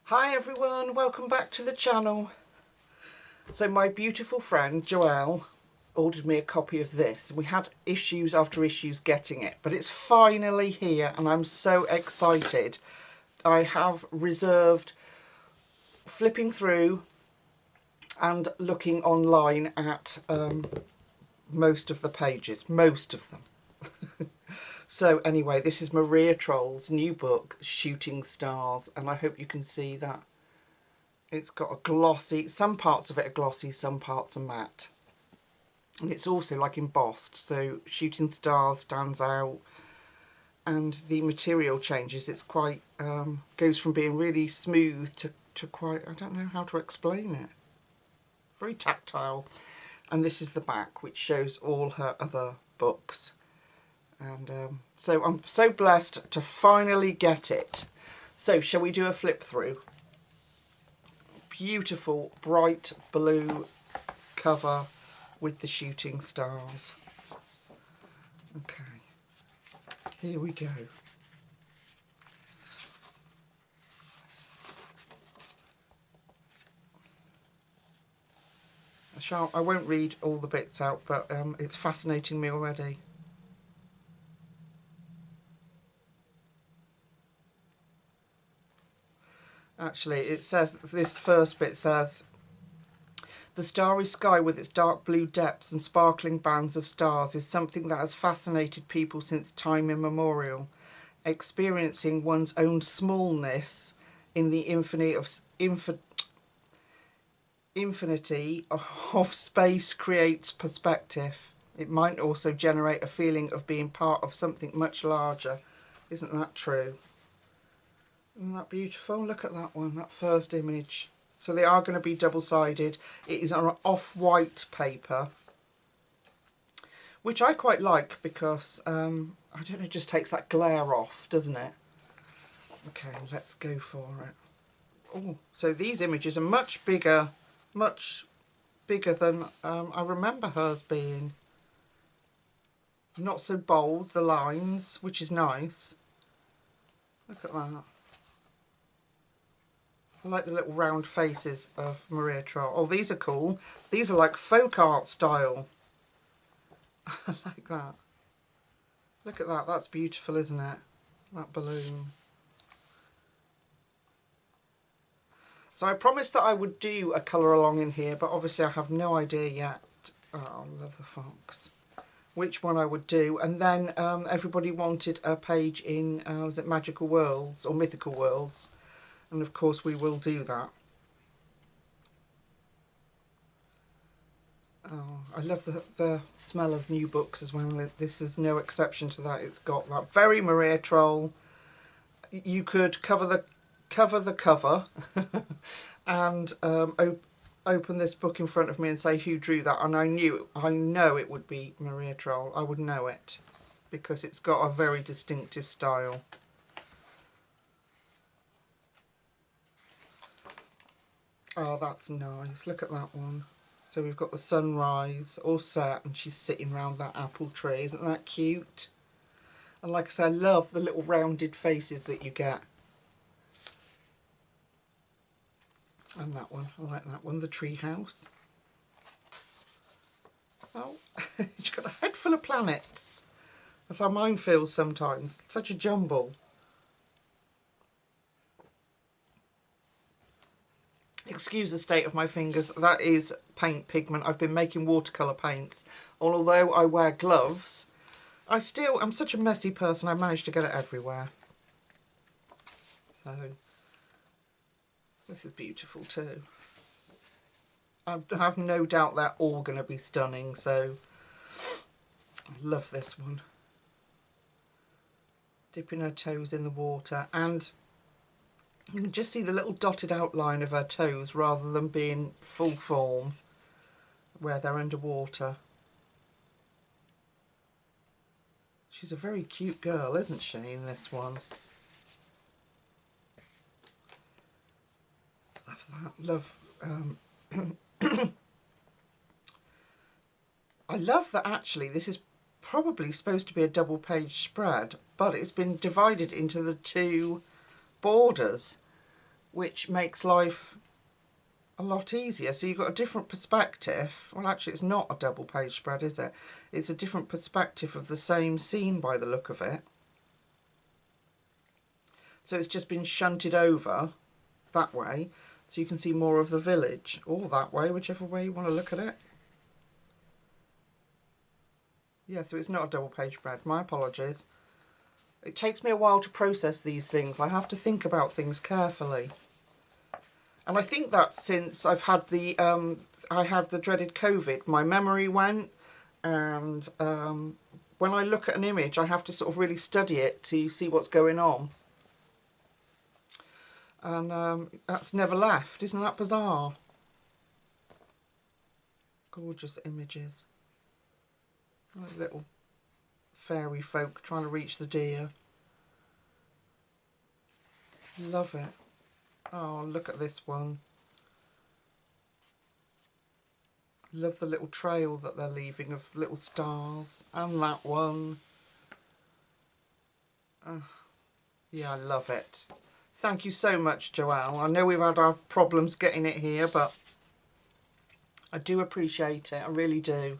Hi everyone, welcome back to the channel. So my beautiful friend Joelle ordered me a copy of this. We had issues after issues getting it, but it's finally here and I'm so excited. I have reserved flipping through and looking online at most of the pages, most of them. So anyway, this is Maria Trolle's new book, Shooting Stars, and I hope you can see that. It's got a glossy, some parts of it are glossy, some parts are matte. And it's also like embossed, so Shooting Stars stands out. And the material changes, it's quite, goes from being really smooth to quite, I don't know how to explain it. Very tactile. And this is the back, which shows all her other books. And so I'm so blessed to finally get it. So shall we do a flip through? Beautiful bright blue cover with the shooting stars. Okay, here we go. I won't read all the bits out, but it's fascinating me already. Actually, it says, this first bit says, the starry sky with its dark blue depths and sparkling bands of stars is something that has fascinated people since time immemorial. Experiencing one's own smallness in the infinity of space creates perspective. It might also generate a feeling of being part of something much larger. Isn't that true? Isn't that beautiful? Look at that one, that first image. So they are going to be double-sided. It is on an off-white paper, which I quite like because, I don't know, it just takes that glare off, doesn't it? Okay, let's go for it. Oh, so these images are much bigger than I remember hers being. Not so bold, the lines, which is nice. Look at that. I like the little round faces of Maria Trolle. Oh, these are cool. These are like folk art style. I like that. Look at that. That's beautiful, isn't it? That balloon. So I promised that I would do a colour along in here, but obviously I have no idea yet. Oh, I love the fox. Which one I would do. And then everybody wanted a page in, was it Magical Worlds or Mythical Worlds? And of course we will do that. Oh, I love the smell of new books as well. This is no exception to that. It's got that very Maria Trolle. You could cover the cover and open this book in front of me and say who drew that, and I know it would be Maria Trolle. I would know it because it's got a very distinctive style. Oh, that's nice. Look at that one. So we've got the sunrise all set and she's sitting round that apple tree. Isn't that cute? And like I said, I love the little rounded faces that you get. And that one, I like that one, the tree house. Oh, she's got a head full of planets. That's how mine feels sometimes. Such a jumble. Excuse the state of my fingers. That is paint pigment. I've been making watercolour paints. Although I wear gloves, I'm such a messy person, I managed to get it everywhere. So, this is beautiful too. I have no doubt they're all going to be stunning, so I love this one. Dipping her toes in the water, and you can just see the little dotted outline of her toes rather than being full form where they're underwater. She's a very cute girl, isn't she, in this one? Love that. Love. I love that actually this is probably supposed to be a double page spread, but it's been divided into the two borders, which makes life a lot easier. So you've got a different perspective. Well, actually it's not a double page spread, is it? It's a different perspective of the same scene by the look of it. So it's just been shunted over that way, so you can see more of the village, or that way, whichever way you want to look at it. Yeah, so it's not a double page spread. My apologies. It takes me a while to process these things. I have to think about things carefully. And I think that's since I've had the I had the dreaded COVID. My memory went, and when I look at an image, I have to sort of really study it to see what's going on. And that's never left. Isn't that bizarre? Gorgeous images. Like little fairy folk trying to reach the deer. Love it. Oh, look at this one. Love the little trail that they're leaving of little stars. And that one. Yeah, I love it. Thank you so much, Joelle. I know we've had our problems getting it here, but I do appreciate it. I really do.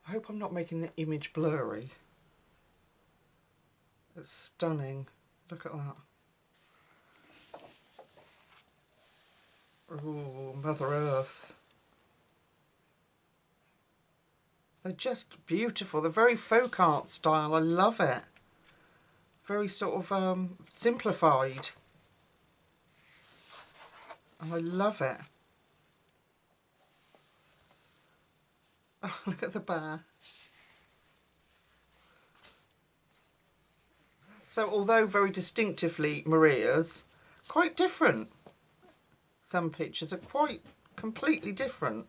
I hope I'm not making the image blurry. It's stunning. Look at that. Ooh, Mother Earth. They're just beautiful. They're very folk art style. I love it. Very sort of simplified. And I love it. Oh, look at the bear. So although very distinctively Maria's, quite different. Some pictures are quite completely different.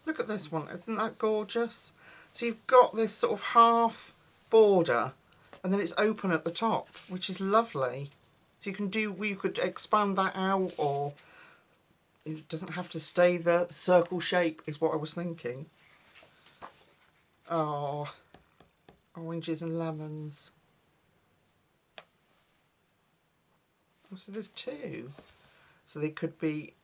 Look at this one. Isn't that gorgeous? So you've got this sort of half border, and then it's open at the top, which is lovely. So you can do, you could expand that out, or it doesn't have to stay the circle shape, is what I was thinking. Oh, oranges and lemons. Oh, so there's two. So they could be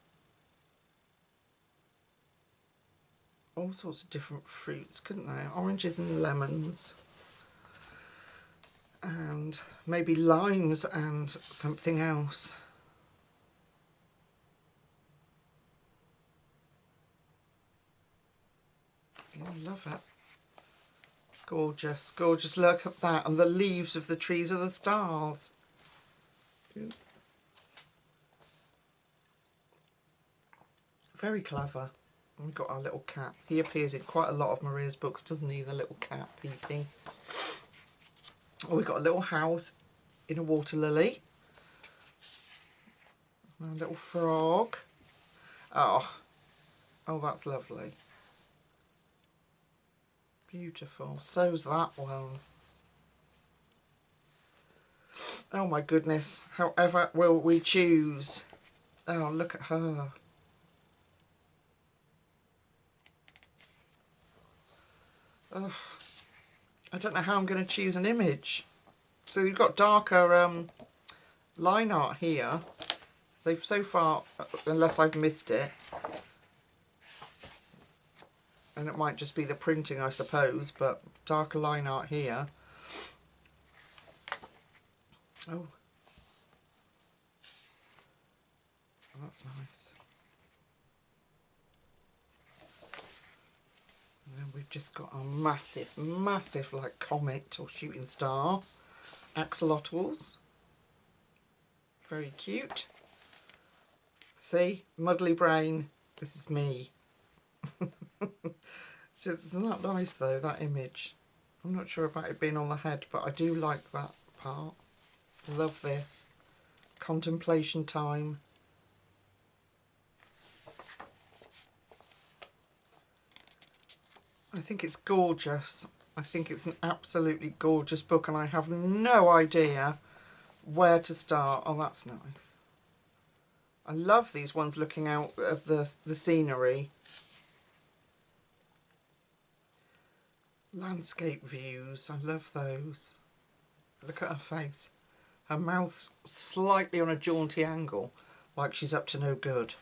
all sorts of different fruits, couldn't they? Oranges and lemons. And maybe limes and something else. Yeah, I love it. Gorgeous, gorgeous. Look at that. And the leaves of the trees are the stars. Very clever. We've got our little cat. He appears in quite a lot of Maria's books, doesn't he? The little cat peeping. Oh, we've got a little house in a water lily. And a little frog. Oh, that's lovely. Beautiful. So's that one. Oh my goodness. However will we choose? Oh, look at her. Oh, I don't know how I'm going to choose an image. So you've got darker line art here. They've so far, unless I've missed it, and it might just be the printing, I suppose, but darker line art here. Oh, that's nice. And then we've just got a massive, massive like comet or shooting star. Axolotls. Very cute. See, muddly brain, this is me. Isn't that nice though, that image? I'm not sure about it being on the head, but I do like that part. Love this. Contemplation time. I think it's gorgeous. I think it's an absolutely gorgeous book, and I have no idea where to start. Oh, that's nice. I love these ones looking out of the scenery. Landscape views, I love those. Look at her face. Her mouth's slightly on a jaunty angle. like she's up to no good.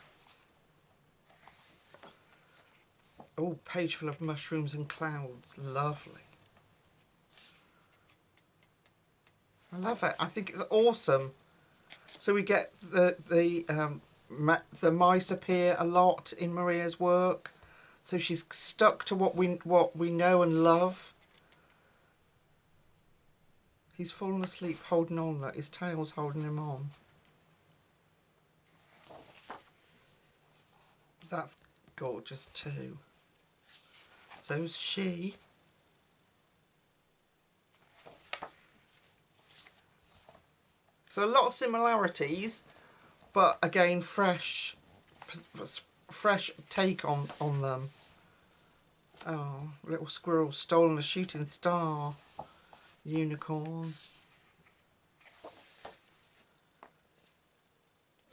Oh, page full of mushrooms and clouds. Lovely. I love it. I think it's awesome. So we get the mice appear a lot in Maria's work. So she's stuck to what we know and love. He's fallen asleep holding on, like his tail's holding him on. That's gorgeous too. So's she. So a lot of similarities, but again fresh take on them. Oh, little squirrel stolen a shooting star. Unicorn.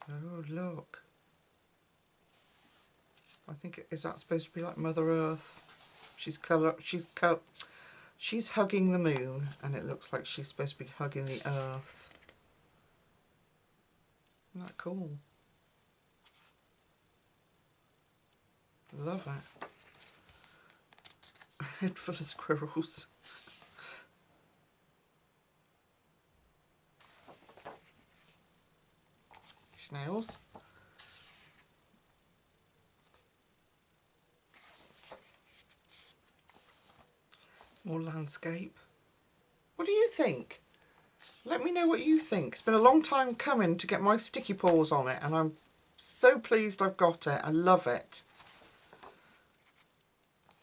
Oh, look. I think, is that supposed to be like Mother Earth? She's hugging the moon, and it looks like she's supposed to be hugging the earth. Isn't that cool? Love it. A head full of squirrels. Snails. More landscape. What do you think? Let me know what you think. It's been a long time coming to get my sticky paws on it, and I'm so pleased I've got it. I love it.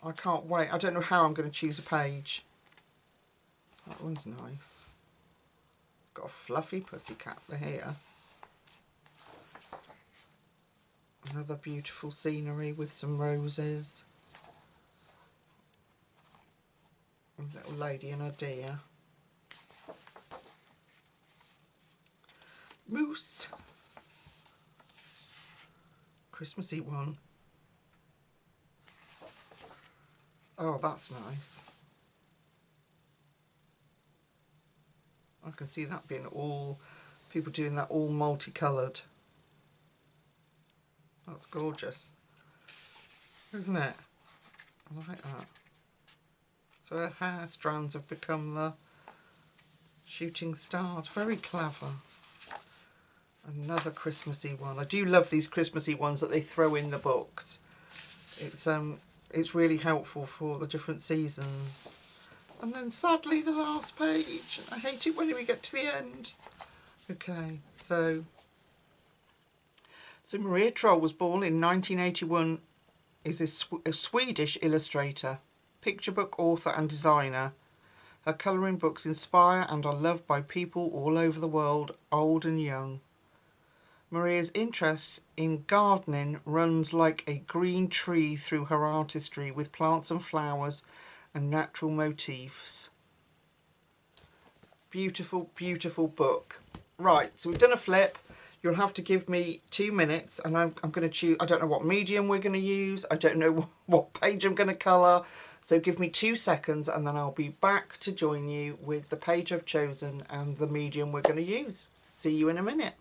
I can't wait. I don't know how I'm going to choose a page. That one's nice. It's got a fluffy pussycat here. Another beautiful scenery with some roses. A little lady and a deer. Moose. Christmassy one. Oh, that's nice. I can see that being all, people doing that all multicoloured. That's gorgeous, isn't it? I like that. So her hair strands have become the shooting stars. Very clever. Another Christmassy one. I do love these Christmassy ones that they throw in the books. It's really helpful for the different seasons. And then sadly the last page. I hate it when we get to the end. Okay, so Maria Trolle was born in 1981, is a Swedish illustrator, picture book author and designer. Her colouring books inspire and are loved by people all over the world, old and young. Maria's interest in gardening runs like a green tree through her artistry, with plants and flowers and natural motifs. Beautiful, beautiful book. Right, so we've done a flip. You'll have to give me 2 minutes, and I'm going to choose. I don't know what medium we're going to use. I don't know what page I'm going to colour. So give me 2 seconds, and then I'll be back to join you with the page I've chosen and the medium we're going to use. See you in a minute.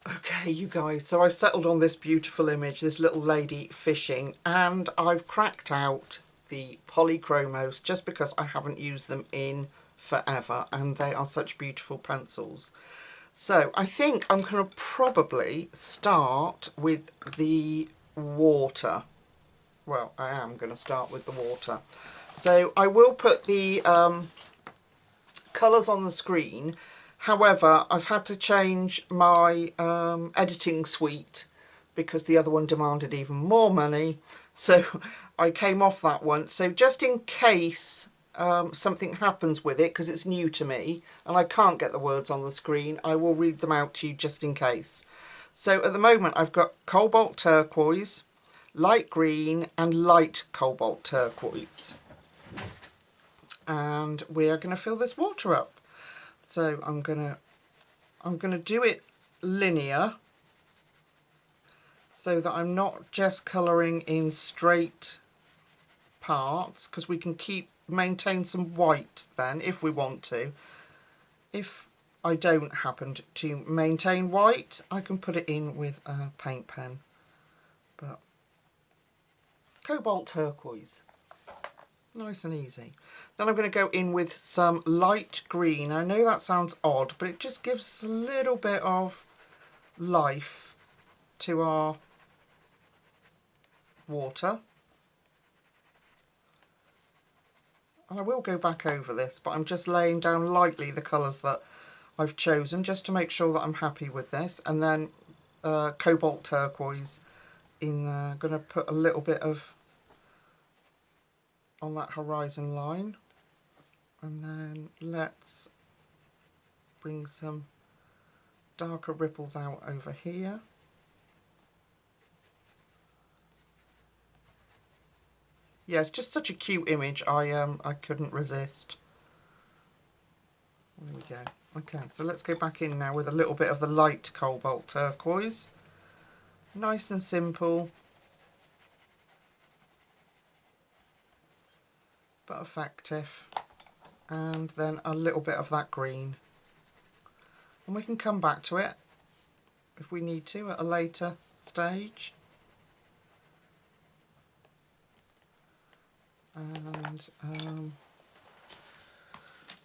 Okay, you guys, so I settled on this beautiful image, this little lady fishing, and I've cracked out the POLYCHROMOS just because I haven't used them in forever, and they are such beautiful pencils. So I think I'm going to probably start with the water. Well, I am going to start with the water. So I will put the colours on the screen. However, I've had to change my editing suite because the other one demanded even more money. So I came off that one. So just in case something happens with it, because it's new to me and I can't get the words on the screen, I will read them out to you just in case. So at the moment I've got cobalt turquoise, light green and light cobalt turquoise. And we are going to fill this water up. So I'm gonna do it linear so that I'm not just colouring in straight parts, because we can maintain some white then if we want to. If I don't happen to maintain white, I can put it in with a paint pen. But cobalt turquoise, nice and easy. Then I'm going to go in with some light green. I know that sounds odd, but it just gives a little bit of life to our water. And I will go back over this, but I'm just laying down lightly the colours that I've chosen just to make sure that I'm happy with this. And then cobalt turquoise in there. I'm going to put a little bit of on that horizon line. And then let's bring some darker ripples out over here. Yeah, it's just such a cute image. I couldn't resist. There we go. Okay, so let's go back in now with a little bit of the light cobalt turquoise. Nice and simple, but effective. And then a little bit of that green. And we can come back to it if we need to at a later stage. And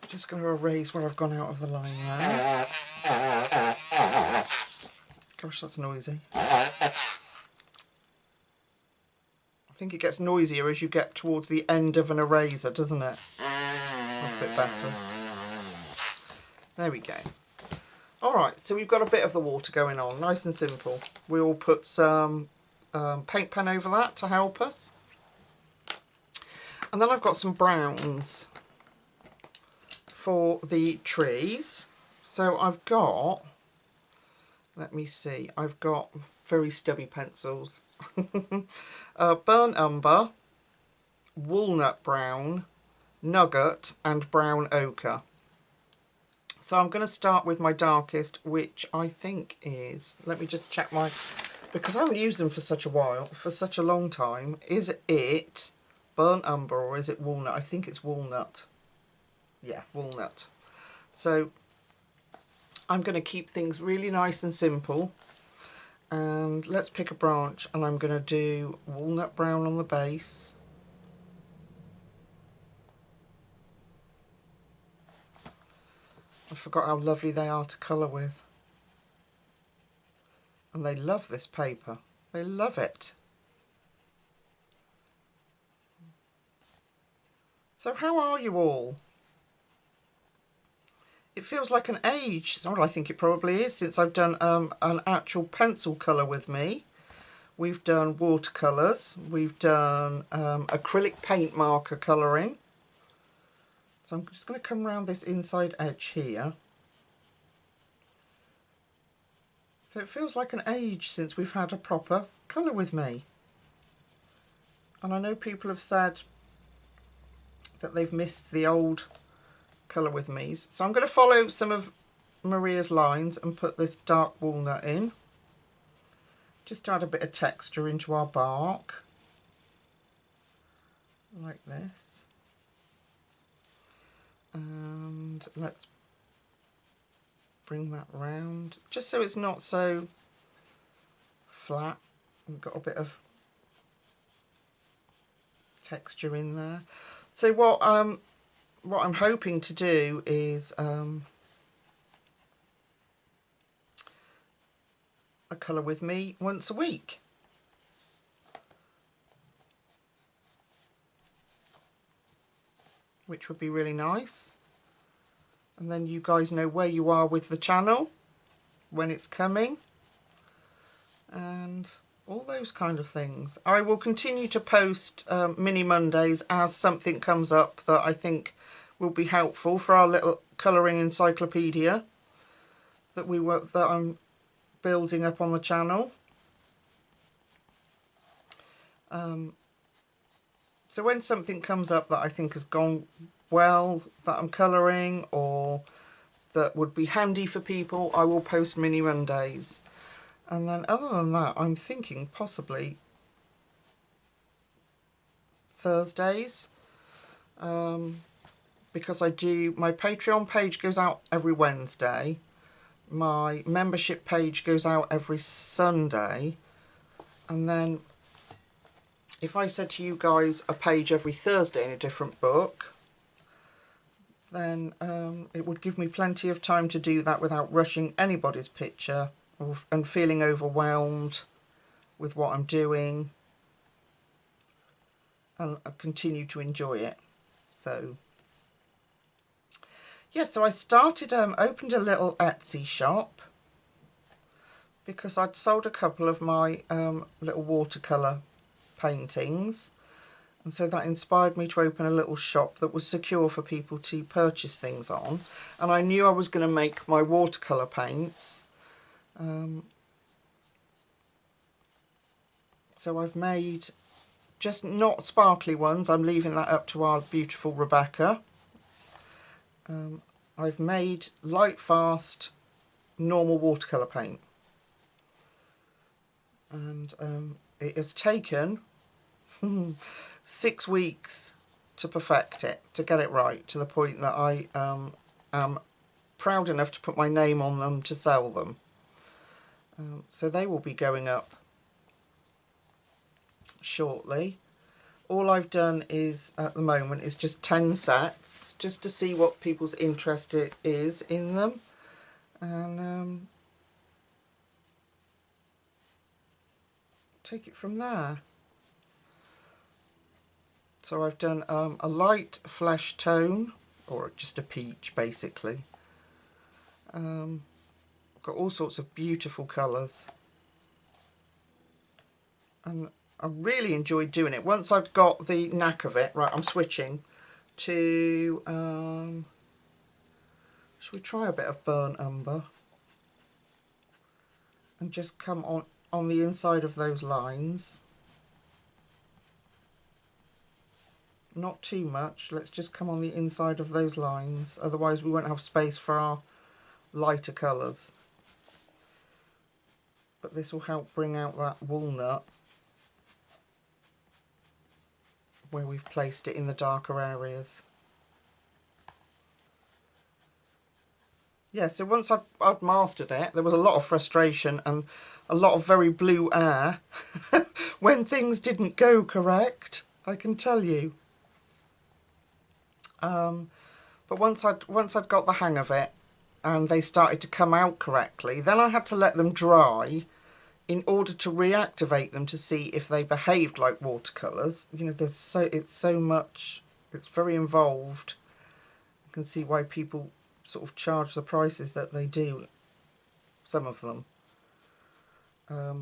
just going to erase where I've gone out of the line there. Gosh, that's noisy. I think it gets noisier as you get towards the end of an eraser, doesn't it? That's a bit better. There we go. Alright, so we've got a bit of the water going on, nice and simple. We'll put some paint pen over that to help us. And then I've got some browns for the trees. So I've got, let me see, I've got very stubby pencils. Burnt umber, walnut brown, nugget and brown ochre. So I'm going to start with my darkest, which I think is, let me just check my, because I haven't used them for such a while, for such a long time. Is it burnt umber or is it walnut? I think it's walnut. Yeah, walnut. So I'm going to keep things really nice and simple. And let's pick a branch, and I'm going to do walnut brown on the base. I forgot how lovely they are to colour with. And they love this paper. They love it. So how are you all? It feels like an age, well, I think it probably is, since I've done an actual pencil colour with me. We've done watercolours, we've done acrylic paint marker colouring. So I'm just going to come around this inside edge here. So it feels like an age since we've had a proper colour with me. And I know people have said that they've missed the old colour with me. So I'm going to follow some of Maria's lines and put this dark walnut in. Just to add a bit of texture into our bark. Like this. And let's bring that round. Just so it's not so flat. We've got a bit of texture in there. So what I'm hoping to do is a colour with me once a week. Which would be really nice. And then you guys know where you are with the channel, when it's coming, and all those kind of things. I will continue to post mini Mondays as something comes up that I think will be helpful for our little colouring encyclopedia that I'm building up on the channel. So when something comes up that I think has gone well, that I'm colouring, or that would be handy for people, I will post mini Mondays. And then other than that, I'm thinking possibly Thursdays. because I do, my Patreon page goes out every Wednesday, my membership page goes out every Sunday, and then if I said to you guys a page every Thursday in a different book, then it would give me plenty of time to do that without rushing anybody's picture and feeling overwhelmed with what I'm doing, and I continue to enjoy it. So yeah, so I started, opened a little Etsy shop because I'd sold a couple of my little watercolour paintings, and so that inspired me to open a little shop that was secure for people to purchase things on. And I knew I was going to make my watercolour paints, so I've made just not sparkly ones, I'm leaving that up to our beautiful Rebecca. I've made light fast normal watercolour paint, and it has taken 6 weeks to perfect it, to get it right, to the point that I am proud enough to put my name on them to sell them. So they will be going up shortly. All I've done is, at the moment, is just 10 sets, just to see what people's interest is in them, and take it from there. So I've done a light flesh tone, or just a peach basically. Got all sorts of beautiful colours, and I really enjoyed doing it. Once I've got the knack of it, right, I'm switching to, should we try a bit of burnt umber and just come on the inside of those lines. Not too much, let's just come on the inside of those lines, otherwise we won't have space for our lighter colours. But this will help bring out that walnut where we've placed it in the darker areas. Yeah, so once I'd mastered it, there was a lot of frustration and a lot of very blue air when things didn't go correct, I can tell you. But once I'd got the hang of it and they started to come out correctly, then I had to let them dry in order to reactivate them to see if they behaved like watercolours. You know, it's so much, it's very involved. You can see why people sort of charge the prices that they do, some of them. What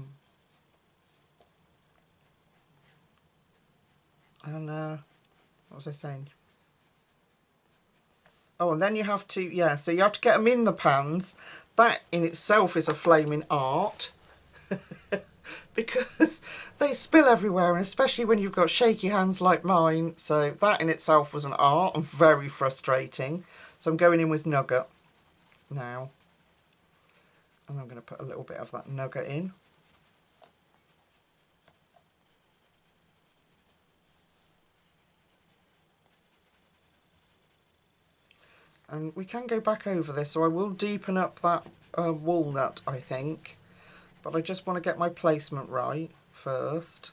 was I saying? Oh, and then you have to, yeah, so you have to get them in the pans. That in itself is a flaming art because they spill everywhere, and especially when you've got shaky hands like mine. So that in itself was an art and very frustrating. So I'm going in with nugget now, and I'm going to put a little bit of that nugget in. And we can go back over this, so I will deepen up that walnut, I think. But I just want to get my placement right first.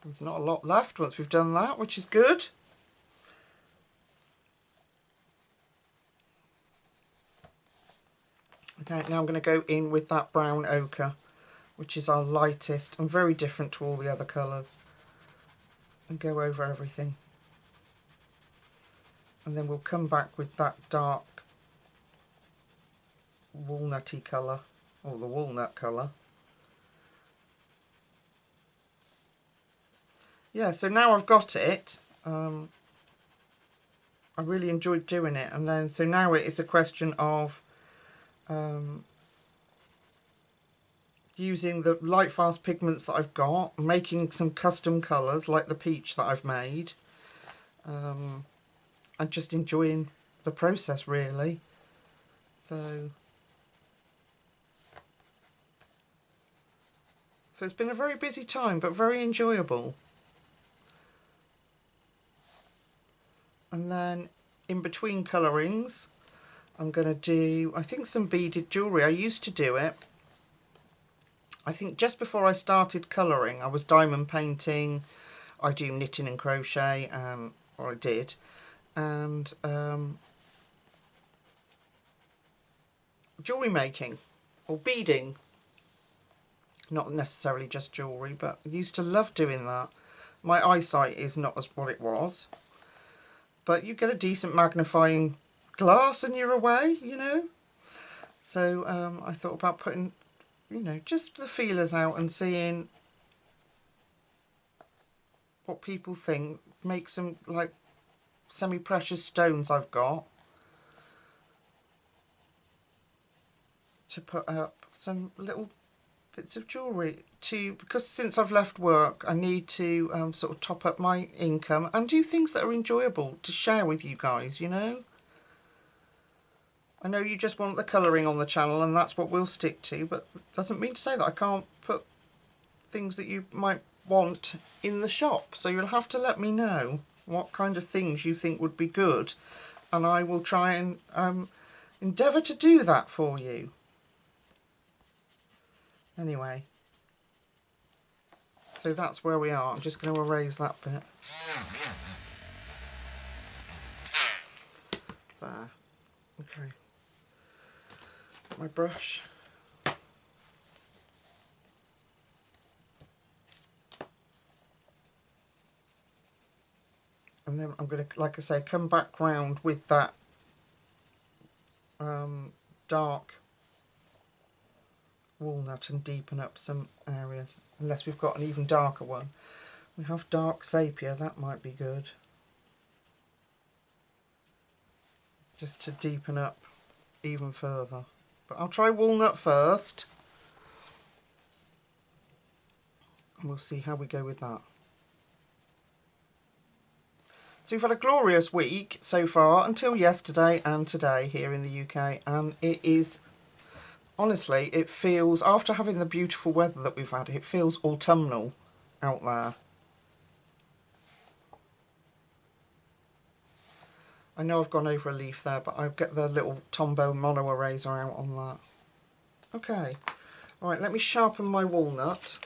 There's not a lot left once we've done that, which is good. Okay, now I'm going to go in with that brown ochre, which is our lightest and very different to all the other colours, and go over everything. And then we'll come back with that dark walnutty colour, or the walnut colour. Yeah, so now I've got it. I really enjoyed doing it, and then so now it is a question of using the light fast pigments that I've got, making some custom colours like the peach that I've made, and just enjoying the process really. So it's been a very busy time, but very enjoyable. And then in between colourings, I'm going to do, I think, some beaded jewellery. I used to do it. I think just before I started colouring, I was diamond painting. I do knitting and crochet, or I did. And jewellery making or beading. Not necessarily just jewellery, but I used to love doing that. My eyesight is not as what it was. But you get a decent magnifying glass and you're away, you know. So I thought about putting, you know, just the feelers out and seeing what people think. Make some like semi-precious stones I've got to put up some little bits of jewellery to, because since I've left work I need to sort of top up my income and do things that are enjoyable to share with you guys, you know. I know you just want the colouring on the channel and that's what we'll stick to, but doesn't mean to say that I can't put things that you might want in the shop. So you'll have to let me know what kind of things you think would be good and I will try and endeavour to do that for you. Anyway, so that's where we are. I'm just going to erase that bit. There. Okay. My brush. And then I'm going to, like I say, come back round with that dark walnut and deepen up some areas, unless we've got an even darker one. We have dark sepia, that might be good, just to deepen up even further. But I'll try walnut first and we'll see how we go with that. So we've had a glorious week so far until yesterday and today here in the UK, and it is, honestly, it feels, after having the beautiful weather that we've had, it feels autumnal out there. I know I've gone over a leaf there, but I'll get the little Tombow mono eraser out on that. Okay, right, let me sharpen my walnut.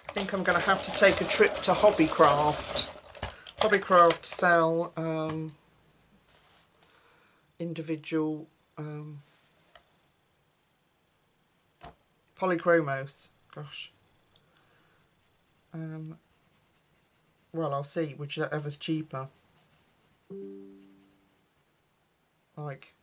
I think I'm going to have to take a trip to Hobbycraft. Hobbycraft sell individual POLYCHROMOS. Gosh. Well, I'll see whichever's cheaper. Like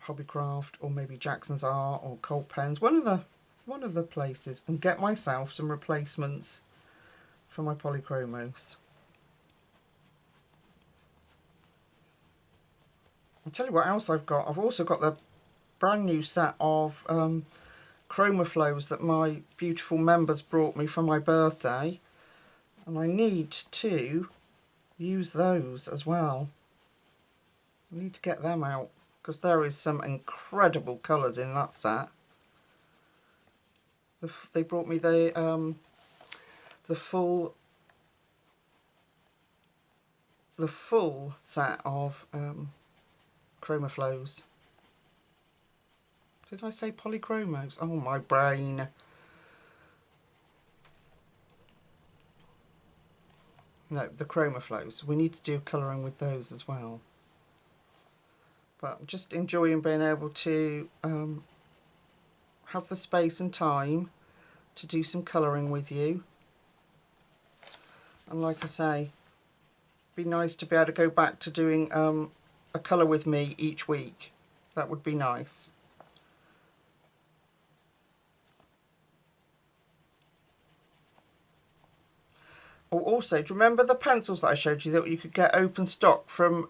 Hobbycraft or maybe Jackson's Art or Colt Pens. One of the places, and get myself some replacements for my POLYCHROMOS. I'll tell you what else I've got. I've also got the brand new set of ChromaFlows that my beautiful members brought me for my birthday, and I need to use those as well. I need to get them out because there is some incredible colours in that set. They brought me the full set of ChromaFlows. Did I say POLYCHROMOS? Oh, my brain. No, the ChromaFlows. We need to do colouring with those as well. But I'm just enjoying being able to have the space and time to do some colouring with you. And like I say, it'd be nice to be able to go back to doing a colour with me each week. That would be nice. Oh, also, do you remember the pencils that I showed you that you could get open stock from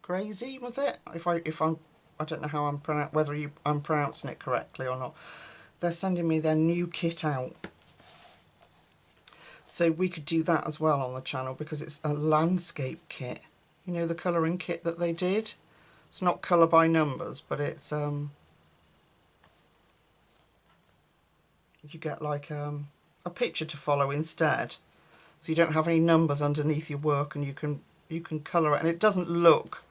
Crazy, was it? I don't know how I'm pronouncing it correctly or not. They're sending me their new kit out. So we could do that as well on the channel because it's a landscape kit. You know, the colouring kit that they did? It's not colour by numbers, but it's you get like a picture to follow instead, so you don't have any numbers underneath your work, and you can colour it, and it doesn't look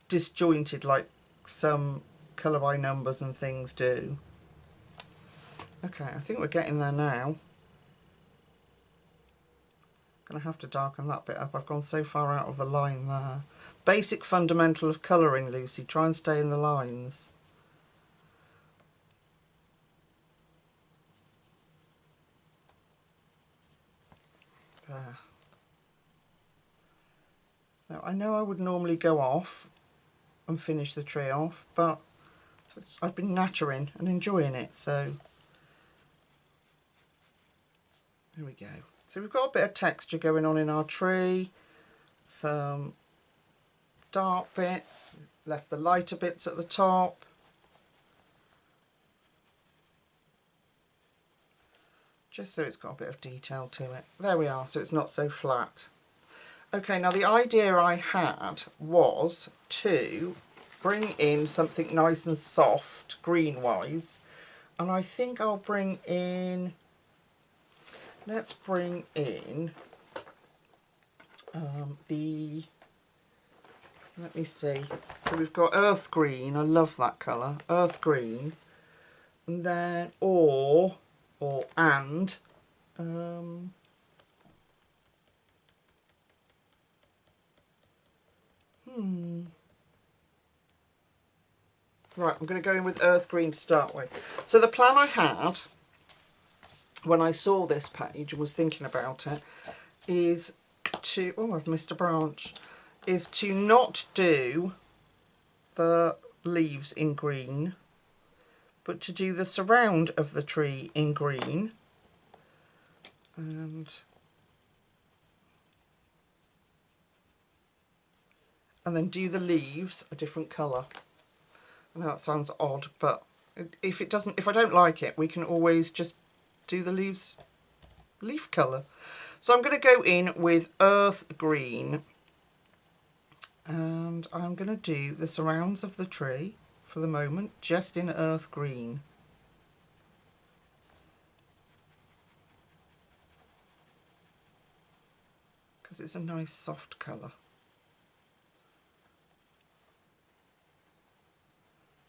disjointed like some colour by numbers and things do. Okay, I think we're getting there now. Going to have to darken that bit up. I've gone so far out of the line there. Basic fundamental of colouring, Lucy. Try and stay in the lines. There. So I know I would normally go off and finish the tree off, but I've been nattering and enjoying it, so there we go. So we've got a bit of texture going on in our tree, some dark bits, left the lighter bits at the top. Just so it's got a bit of detail to it. There we are, so it's not so flat. Okay, now the idea I had was to bring in something nice and soft, green-wise, and I think I'll bring in, let's bring in let me see, so we've got earth green, I love that colour, earth green, and then, right, I'm going to go in with earth green to start with. So the plan I had when I saw this page and was thinking about it is to, oh, I've missed a branch, is to not do the leaves in green, but to do the surround of the tree in green, and then do the leaves a different colour. I know that sounds odd, but if I don't like it, we can always just do the leaves leaf colour. So I'm going to go in with earth green, and I'm going to do the surrounds of the tree for the moment just in earth green. Because it's a nice soft colour.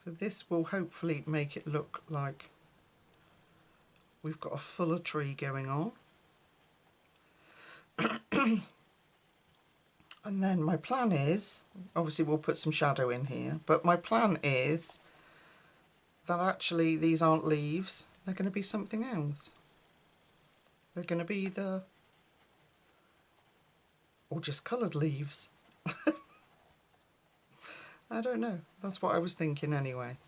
So this will hopefully make it look like we've got a fuller tree going on. And then my plan is, obviously we'll put some shadow in here, but my plan is that actually these aren't leaves, they're going to be something else. They're going to be or just coloured leaves. I don't know, that's what I was thinking anyway.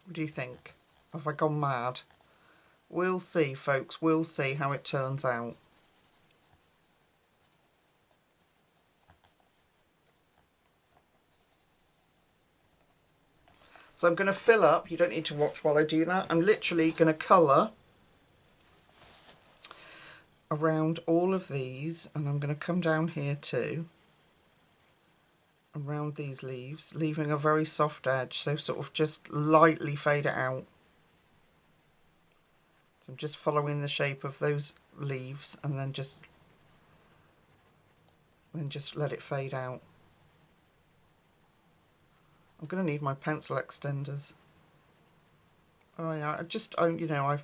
What do you think? Have I gone mad? We'll see, folks, we'll see how it turns out. So I'm going to fill up, you don't need to watch while I do that, I'm literally going to colour around all of these, and I'm going to come down here too, around these leaves, leaving a very soft edge, so sort of just lightly fade it out. So I'm just following the shape of those leaves, and then just let it fade out. I'm going to need my pencil extenders. Oh yeah, you know,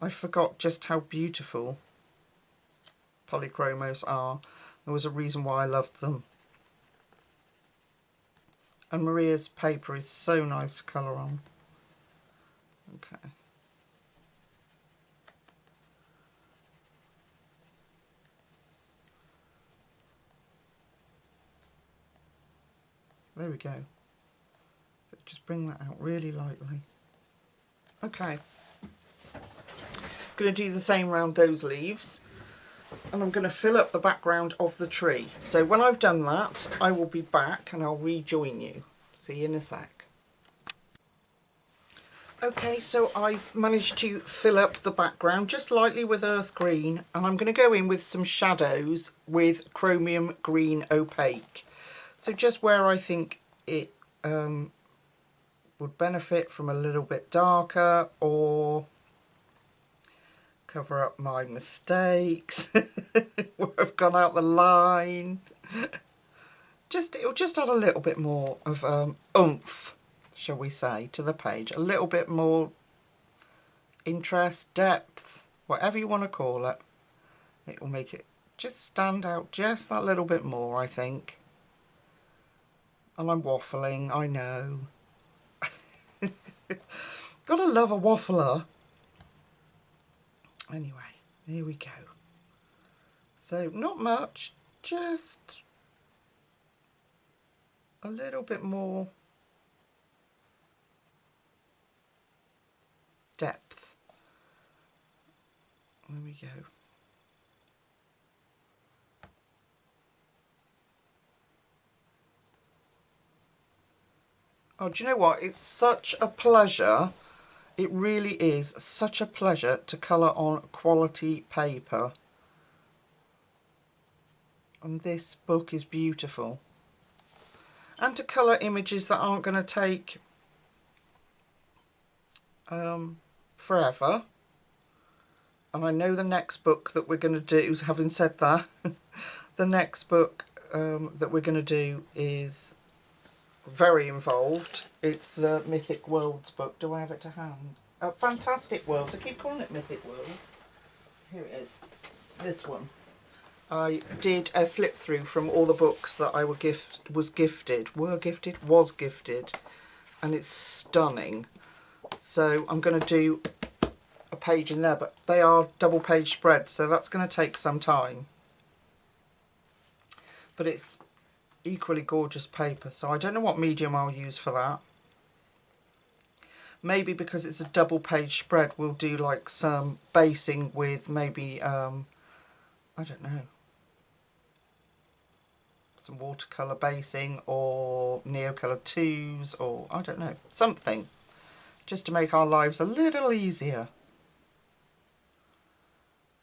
I forgot just how beautiful POLYCHROMOS are. There was a reason why I loved them. And Maria's paper is so nice to colour on. Okay. There we go. So just bring that out really lightly. Okay. I'm going to do the same round those leaves, and I'm going to fill up the background of the tree. So when I've done that, I will be back and I'll rejoin you. See you in a sec. Okay, so I've managed to fill up the background just lightly with earth green, and I'm going to go in with some shadows with chromium green opaque. So just where I think it would benefit from a little bit darker, or cover up my mistakes where I've gone out the line. It'll just add a little bit more of oomph, shall we say, to the page. A little bit more interest, depth, whatever you want to call it. It will make it just stand out just that little bit more, I think. And I'm waffling, I know. Gotta love a waffler. Anyway, here we go. So not much, just a little bit more depth. There we go. Oh, do you know what? It's such a pleasure. It really is such a pleasure to colour on quality paper. And this book is beautiful. And to colour images that aren't going to take forever. And I know the next book that we're going to do, having said that, the next book that we're going to do is very involved. It's the Mythic Worlds book. Do I have it to hand? Fantastic Worlds. I keep calling it Mythic World. Here it is. This one. I did a flip through from all the books that I was gifted, and it's stunning. So I'm going to do a page in there, but they are double page spreads, so that's going to take some time. But it's equally gorgeous paper, so I don't know what medium I'll use for that. Maybe because it's a double page spread, we'll do like some basing with maybe I don't know, some watercolour basing or Neocolour 2s, or I don't know, something just to make our lives a little easier.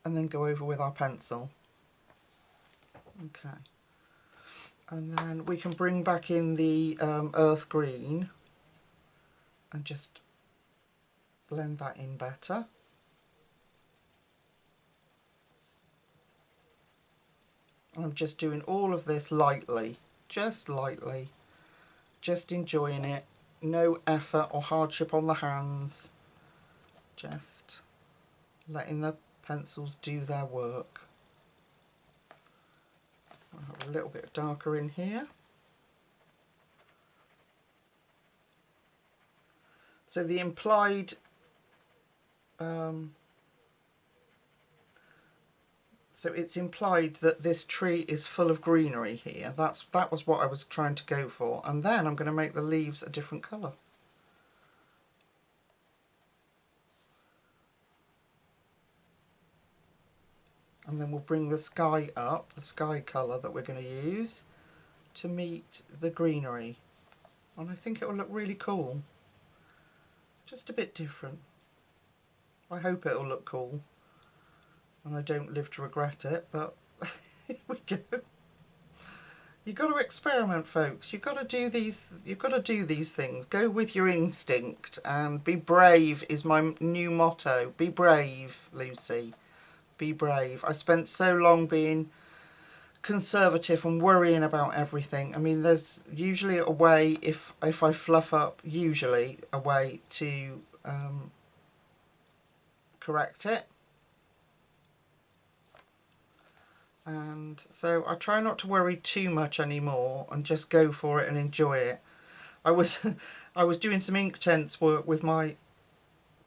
And then go over with our pencil. Okay. And then we can bring back in the earth green and just blend that in better. I'm just doing all of this lightly, just enjoying it. No effort or hardship on the hands, just letting the pencils do their work. I'll have a little bit darker in here. So the implied so it's implied that this tree is full of greenery here. That was what I was trying to go for. And then I'm going to make the leaves a different colour. And then we'll bring the sky up, the sky colour that we're going to use to meet the greenery. And I think it will look really cool. Just a bit different. I hope it will look cool. And I don't live to regret it, but here we go. You've got to experiment, folks. You've got to do these things. Go with your instinct, and be brave is my new motto. Be brave, Lucy. Be brave. I spent so long being conservative and worrying about everything. I mean, there's usually a way, if I fluff up, usually a way to correct it. And so I try not to worry too much anymore and just go for it and enjoy it. I was doing some Inktense work with my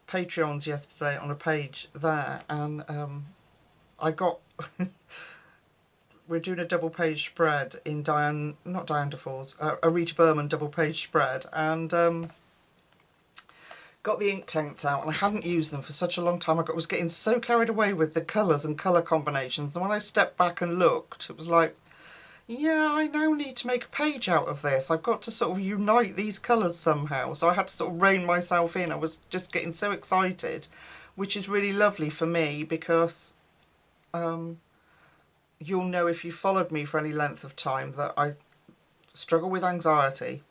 Patreons yesterday on a page there, and I got we're doing a double page spread in not Diane Defore's, a Rita Berman double page spread, and got the Inktense out, and I hadn't used them for such a long time. I was getting so carried away with the colours and colour combinations, and when I stepped back and looked, it was like, yeah, I now need to make a page out of this. I've got to sort of unite these colours somehow. So I had to sort of rein myself in. I was just getting so excited, which is really lovely for me, because you'll know if you followed me for any length of time that I struggle with anxiety.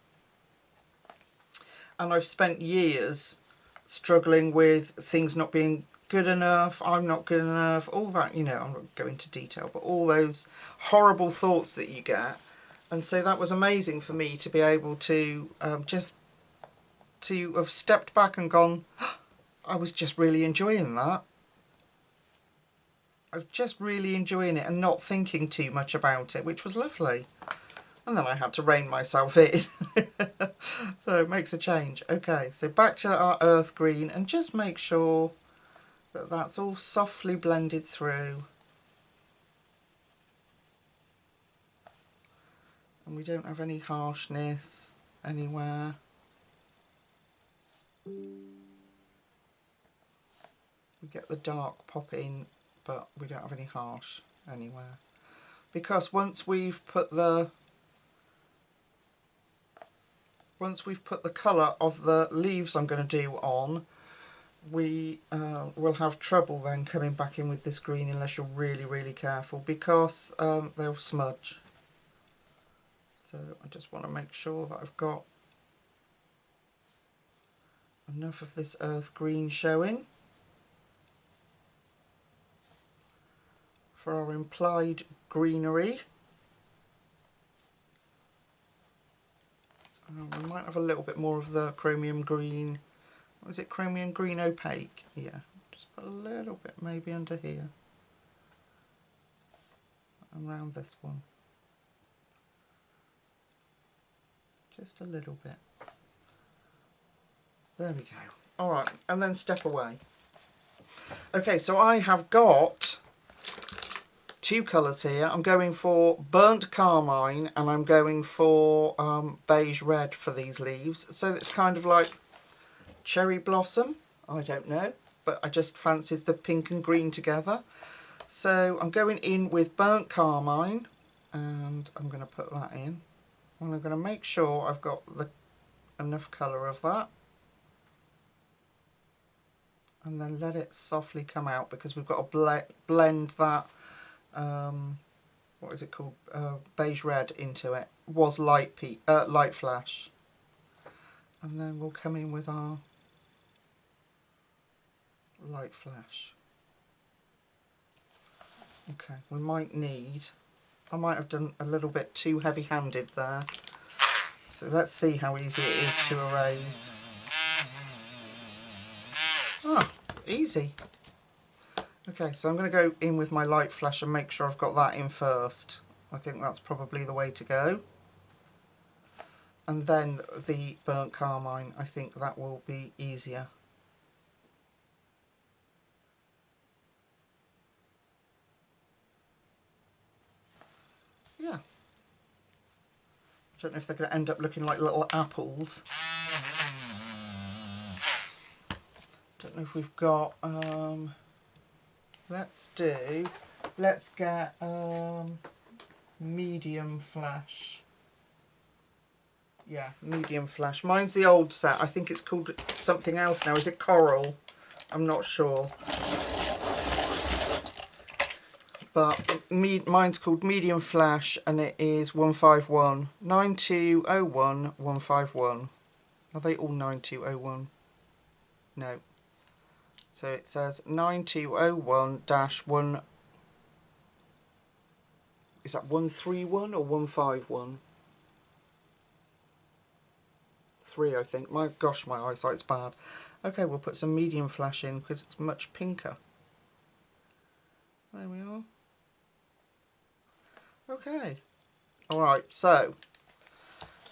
and I've spent years struggling with things not being good enough, I'm not good enough, all that, you know, I'm not going into detail, but all those horrible thoughts that you get. And so that was amazing for me to be able to just to have stepped back and gone, I was just really enjoying that. I was just really enjoying it and not thinking too much about it, which was lovely. And then I had to rein myself in. So it makes a change. Okay, so back to our earth green, and just make sure that that's all softly blended through. And we don't have any harshness anywhere. We get the dark pop in, but we don't have any harsh anywhere. Because once we've put the colour of the leaves I'm going to do on, we will have trouble then coming back in with this green unless you're really, really careful, because they'll smudge. So I just want to make sure that I've got enough of this earth green showing for our implied greenery. We might have a little bit more of the chromium green. What is it, chromium green opaque? Yeah, just put a little bit maybe under here. Around this one. Just a little bit. There we go. Alright, and then step away. Okay, so I have got two colours here. I'm going for burnt carmine and I'm going for beige red for these leaves. So it's kind of like cherry blossom. I don't know, but I just fancied the pink and green together. So I'm going in with burnt carmine and I'm going to put that in. And I'm going to make sure I've got enough colour of that. And then let it softly come out, because we've got to blend that, what is it called, beige red into it. It was light flash. And then we'll come in with our light flash. Okay, we might need, I might have done a little bit too heavy-handed there. So let's see how easy it is to erase. Ah, easy. Okay, so I'm going to go in with my light flash and make sure I've got that in first. I think that's probably the way to go. And then the burnt carmine, I think that will be easier. Yeah. I don't know if they're going to end up looking like little apples. Don't know if we've got, let's get medium flash. Yeah, medium flash. Mine's the old set. I think it's called something else now. Is it coral? I'm not sure. But mine's called medium flash and it is 151. 9201 151. Are they all 9201? No. So it says 9201-1. Is that 131 or 151? 3, I think. My gosh, my eyesight's bad. Okay, we'll put some medium flash in because it's much pinker. There we are. Okay. Alright, so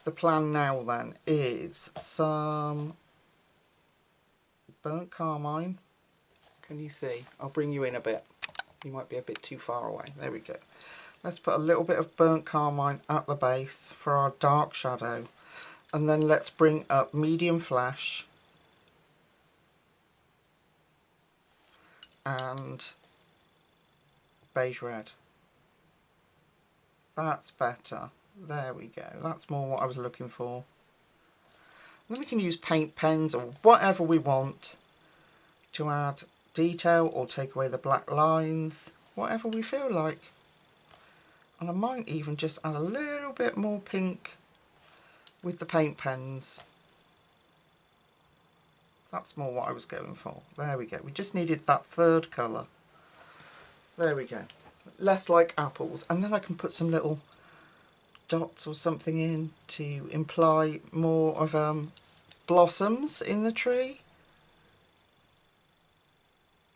the plan now then is some burnt carmine. Can you see? I'll bring you in a bit. You might be a bit too far away. There we go. Let's put a little bit of burnt carmine at the base for our dark shadow. And then let's bring up medium flash and beige red. That's better. There we go. That's more what I was looking for. And then we can use paint pens or whatever we want to add detail or take away the black lines, whatever we feel like. And I might even just add a little bit more pink with the paint pens. That's more what I was going for. There we go. We just needed that third colour. There we go. Less like apples. And then I can put some little dots or something in to imply more of blossoms in the tree.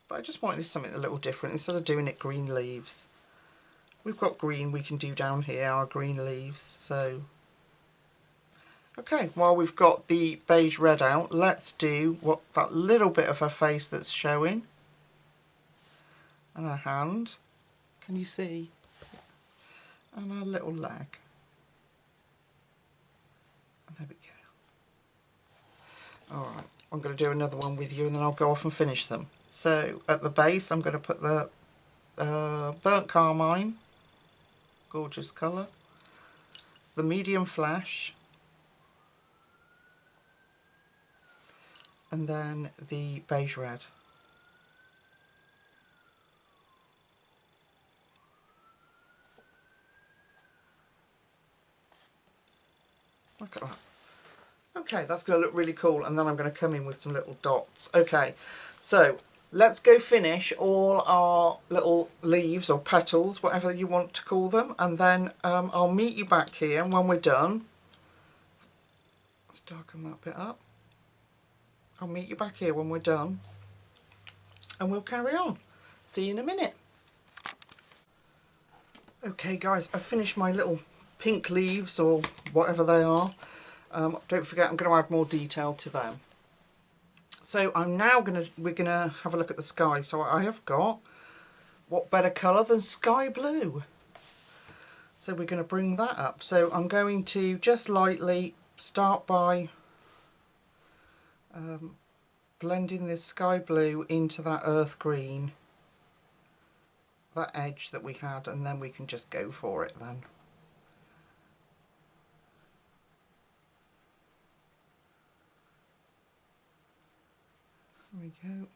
But I just wanted something a little different instead of doing it green leaves. We've got green we can do down here, our green leaves, so... Okay, while we've got the beige red out, let's do that little bit of her face that's showing. And her hand. Can you see? And her little leg. And there we go. Alright, I'm going to do another one with you and then I'll go off and finish them. So, at the base I'm going to put the burnt carmine, gorgeous colour, the medium flesh, and then the beige red. Look at that. Okay, that's going to look really cool, and then I'm going to come in with some little dots. Okay, so let's go finish all our little leaves or petals, whatever you want to call them, and then I'll meet you back here when we're done. Let's darken that bit up. I'll meet you back here when we're done and we'll carry on. See you in a minute. Okay guys, I've finished my little pink leaves or whatever they are. Don't forget I'm going to add more detail to them. So we're going to have a look at the sky. So I have got, what better colour than sky blue? So we're going to bring that up. So I'm going to just lightly start by blending this sky blue into that earth green, that edge that we had, and then we can just go for it then. There we go.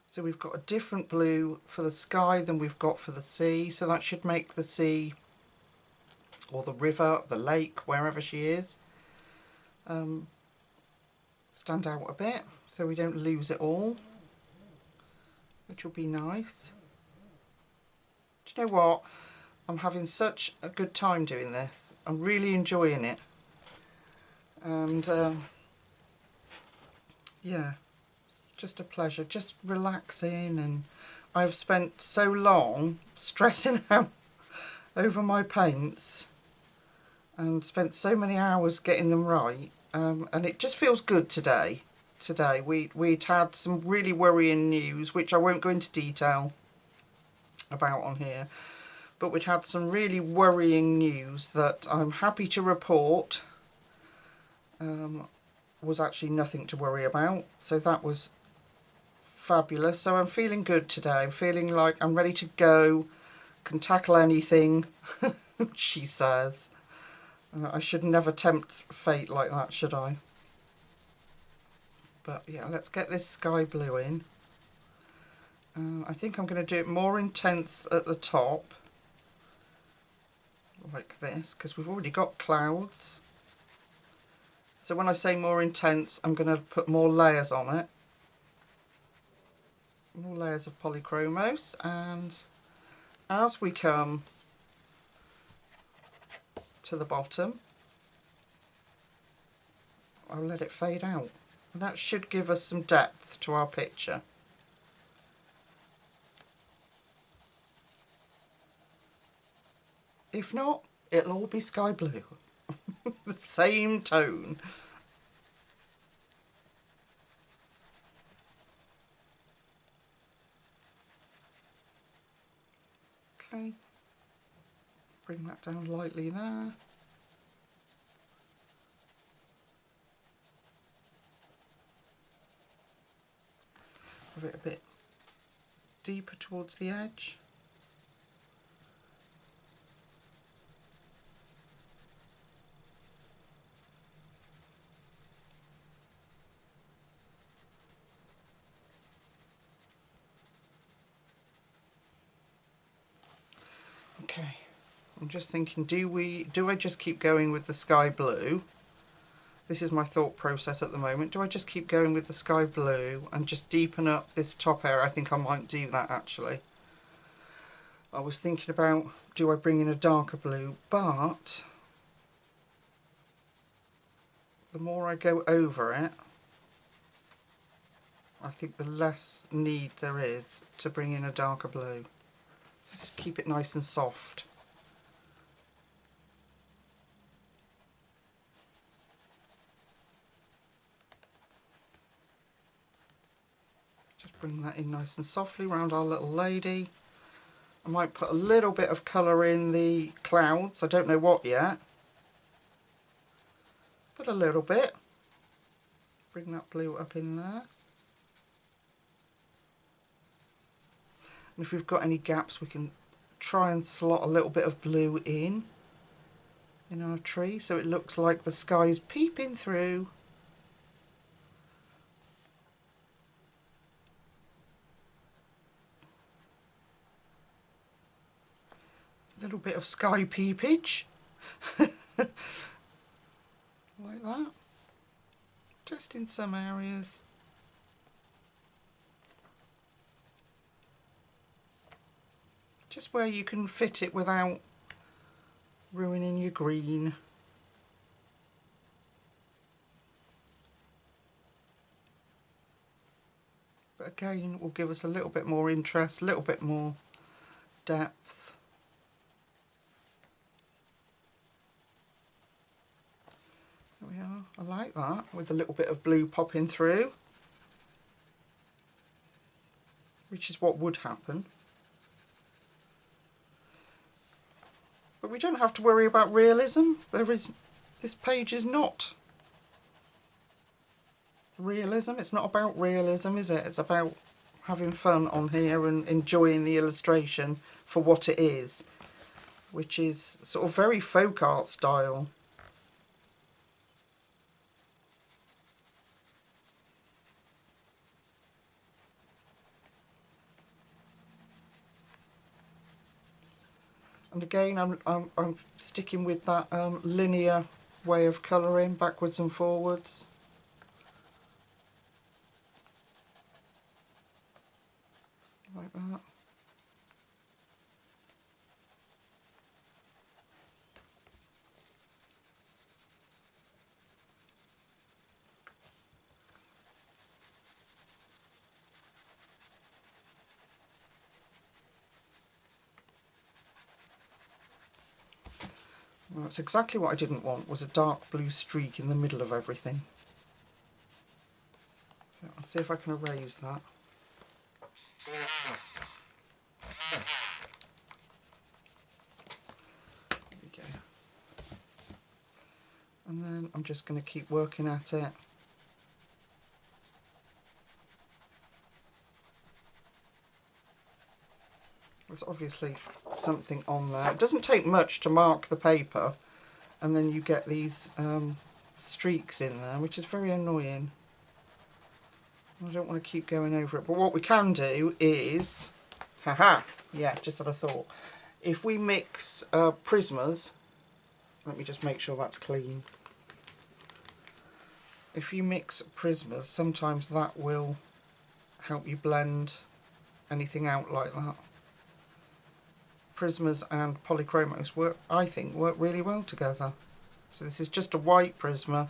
So we've got a different blue for the sky than we've got for the sea, so that should make the sea or the river, the lake, wherever she is, stand out a bit so we don't lose it all, which will be nice. Do you know what? I'm having such a good time doing this. I'm really enjoying it. And yeah, it's just a pleasure, just relaxing. And I've spent so long stressing out over my paints and spent so many hours getting them right, and it just feels good today. We'd had some really worrying news, which I won't go into detail about on here, but we'd had some really worrying news that I'm happy to report was actually nothing to worry about, so that was fabulous. So I'm feeling good today. I'm feeling like I'm ready to go, can tackle anything, she says. I should never tempt fate like that, should I? But yeah, let's get this sky blue in. I think I'm going to do it more intense at the top, like this, because we've already got clouds. So when I say more intense, I'm going to put more layers on it. More layers of POLYCHROMOS, and as we come to the bottom, I'll let it fade out, and that should give us some depth to our picture. If not, it'll all be sky blue. The same tone. Okay, bring that down lightly there. Have it a bit deeper towards the edge. Okay, I'm just thinking, do I just keep going with the sky blue, This is my thought process at the moment. Do I just keep going with the sky blue and just deepen up this top area? I think I might do that actually. I was thinking about, do I bring in a darker blue, but the more I go over it, I think the less need there is to bring in a darker blue. Just keep it nice and soft. Just bring that in nice and softly around our little lady. I might put a little bit of colour in the clouds, I don't know what yet, but a little bit. Bring that blue up in there. And if we've got any gaps, we can try and slot a little bit of blue in our tree so it looks like the sky's peeping through. A little bit of sky peepage. Like that. Just in some areas. Just where you can fit it without ruining your green. But again, will give us a little bit more interest, a little bit more depth. There we are. I like that, with a little bit of blue popping through, which is what would happen. But we don't have to worry about realism. This page is not realism. It's not about realism, is it? It's about having fun on here and enjoying the illustration for what it is, which is sort of very folk art style. And again, I'm sticking with that linear way of colouring, backwards and forwards. Like that. Well, that's exactly what I didn't want, was a dark blue streak in the middle of everything. So I'll see if I can erase that. There we go. And then I'm just going to keep working at it. There's obviously something on there. It doesn't take much to mark the paper, and then you get these streaks in there, which is very annoying. I don't want to keep going over it, but what we can do is, yeah, just what I thought. If we mix Prismas, let me just make sure that's clean. If you mix Prismas, sometimes that will help you blend anything out like that. Prismas and POLYCHROMOS I think work really well together. So this is just a white Prisma.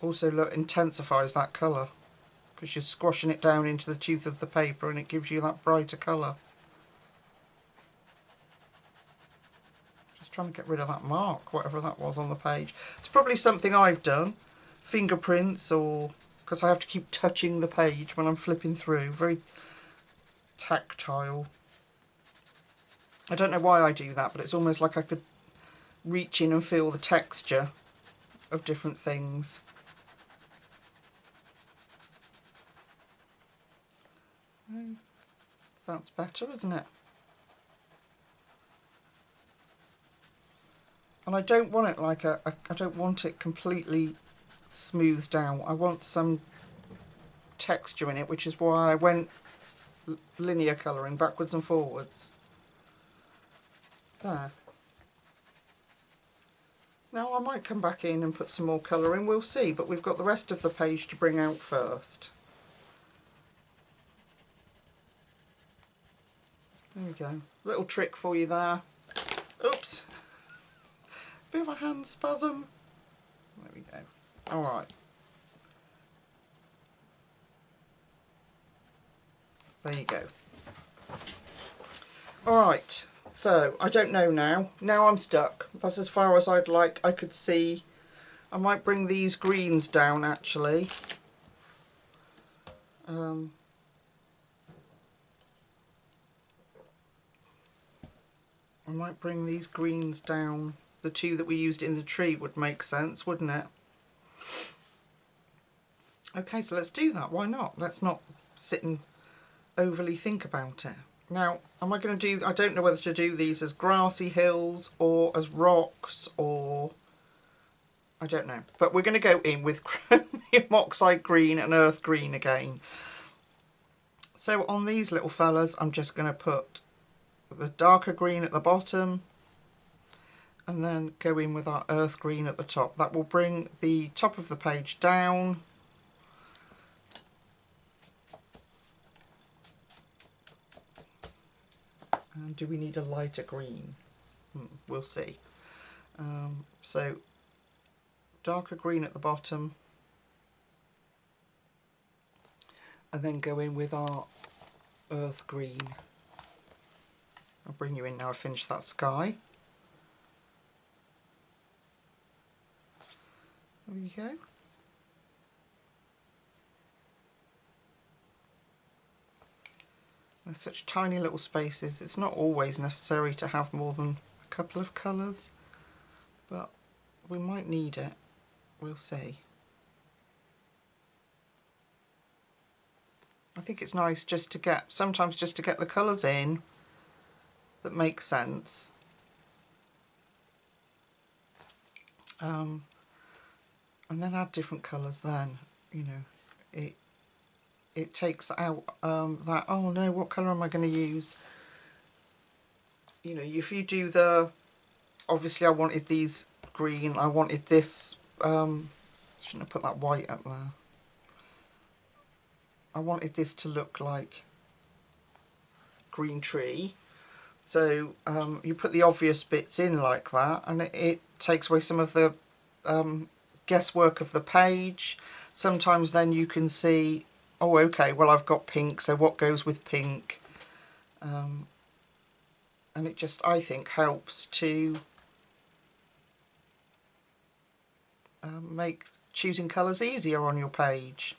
Also intensifies that colour, because you're squashing it down into the tooth of the paper and it gives you that brighter colour. Just trying to get rid of that mark, whatever that was on the page. It's probably something I've done, fingerprints, or because I have to keep touching the page when I'm flipping through. Very tactile. I don't know why I do that, but it's almost like I could reach in and feel the texture of different things. That's better, isn't it? And I don't want it like I don't want it completely smoothed out. I want some texture in it, which is why I went linear colouring, backwards and forwards. There. Now I might come back in and put some more colour in, we'll see, but we've got the rest of the page to bring out first. There we go. Little trick for you there. Oops. Bit of a hand spasm. There we go. Alright. There you go. Alright, so I don't know now. Now I'm stuck. That's as far as I'd like. I could see. I might bring these greens down actually. I might bring these greens down. The two that we used in the tree would make sense, wouldn't it? Okay, so let's do that. Why not? Let's not sit and overly think about it. Now, am I going to do... I don't know whether to do these as grassy hills or as rocks or... I don't know. But we're going to go in with chromium oxide green and earth green again. So on these little fellas, I'm just going to put the darker green at the bottom and then go in with our earth green at the top. That will bring the top of the page down. And do we need a lighter green? We'll see. So darker green at the bottom and then go in with our earth green. I'll bring you in now. I've finished that sky. There we go. There's such tiny little spaces. It's not always necessary to have more than a couple of colours, but we might need it. We'll see. I think it's nice just to get, sometimes just to get the colours in that make sense. And then add different colours then, you know, it takes out that, oh no, what colour am I going to use? You know, if you do the, obviously I wanted these green, I wanted this, shouldn't have put that white up there. I wanted this to look like green tree. So you put the obvious bits in like that and it takes away some of the guesswork of the page. Sometimes then you can see, oh okay, well I've got pink, so what goes with pink? And it just, I think, helps to make choosing colours easier on your page.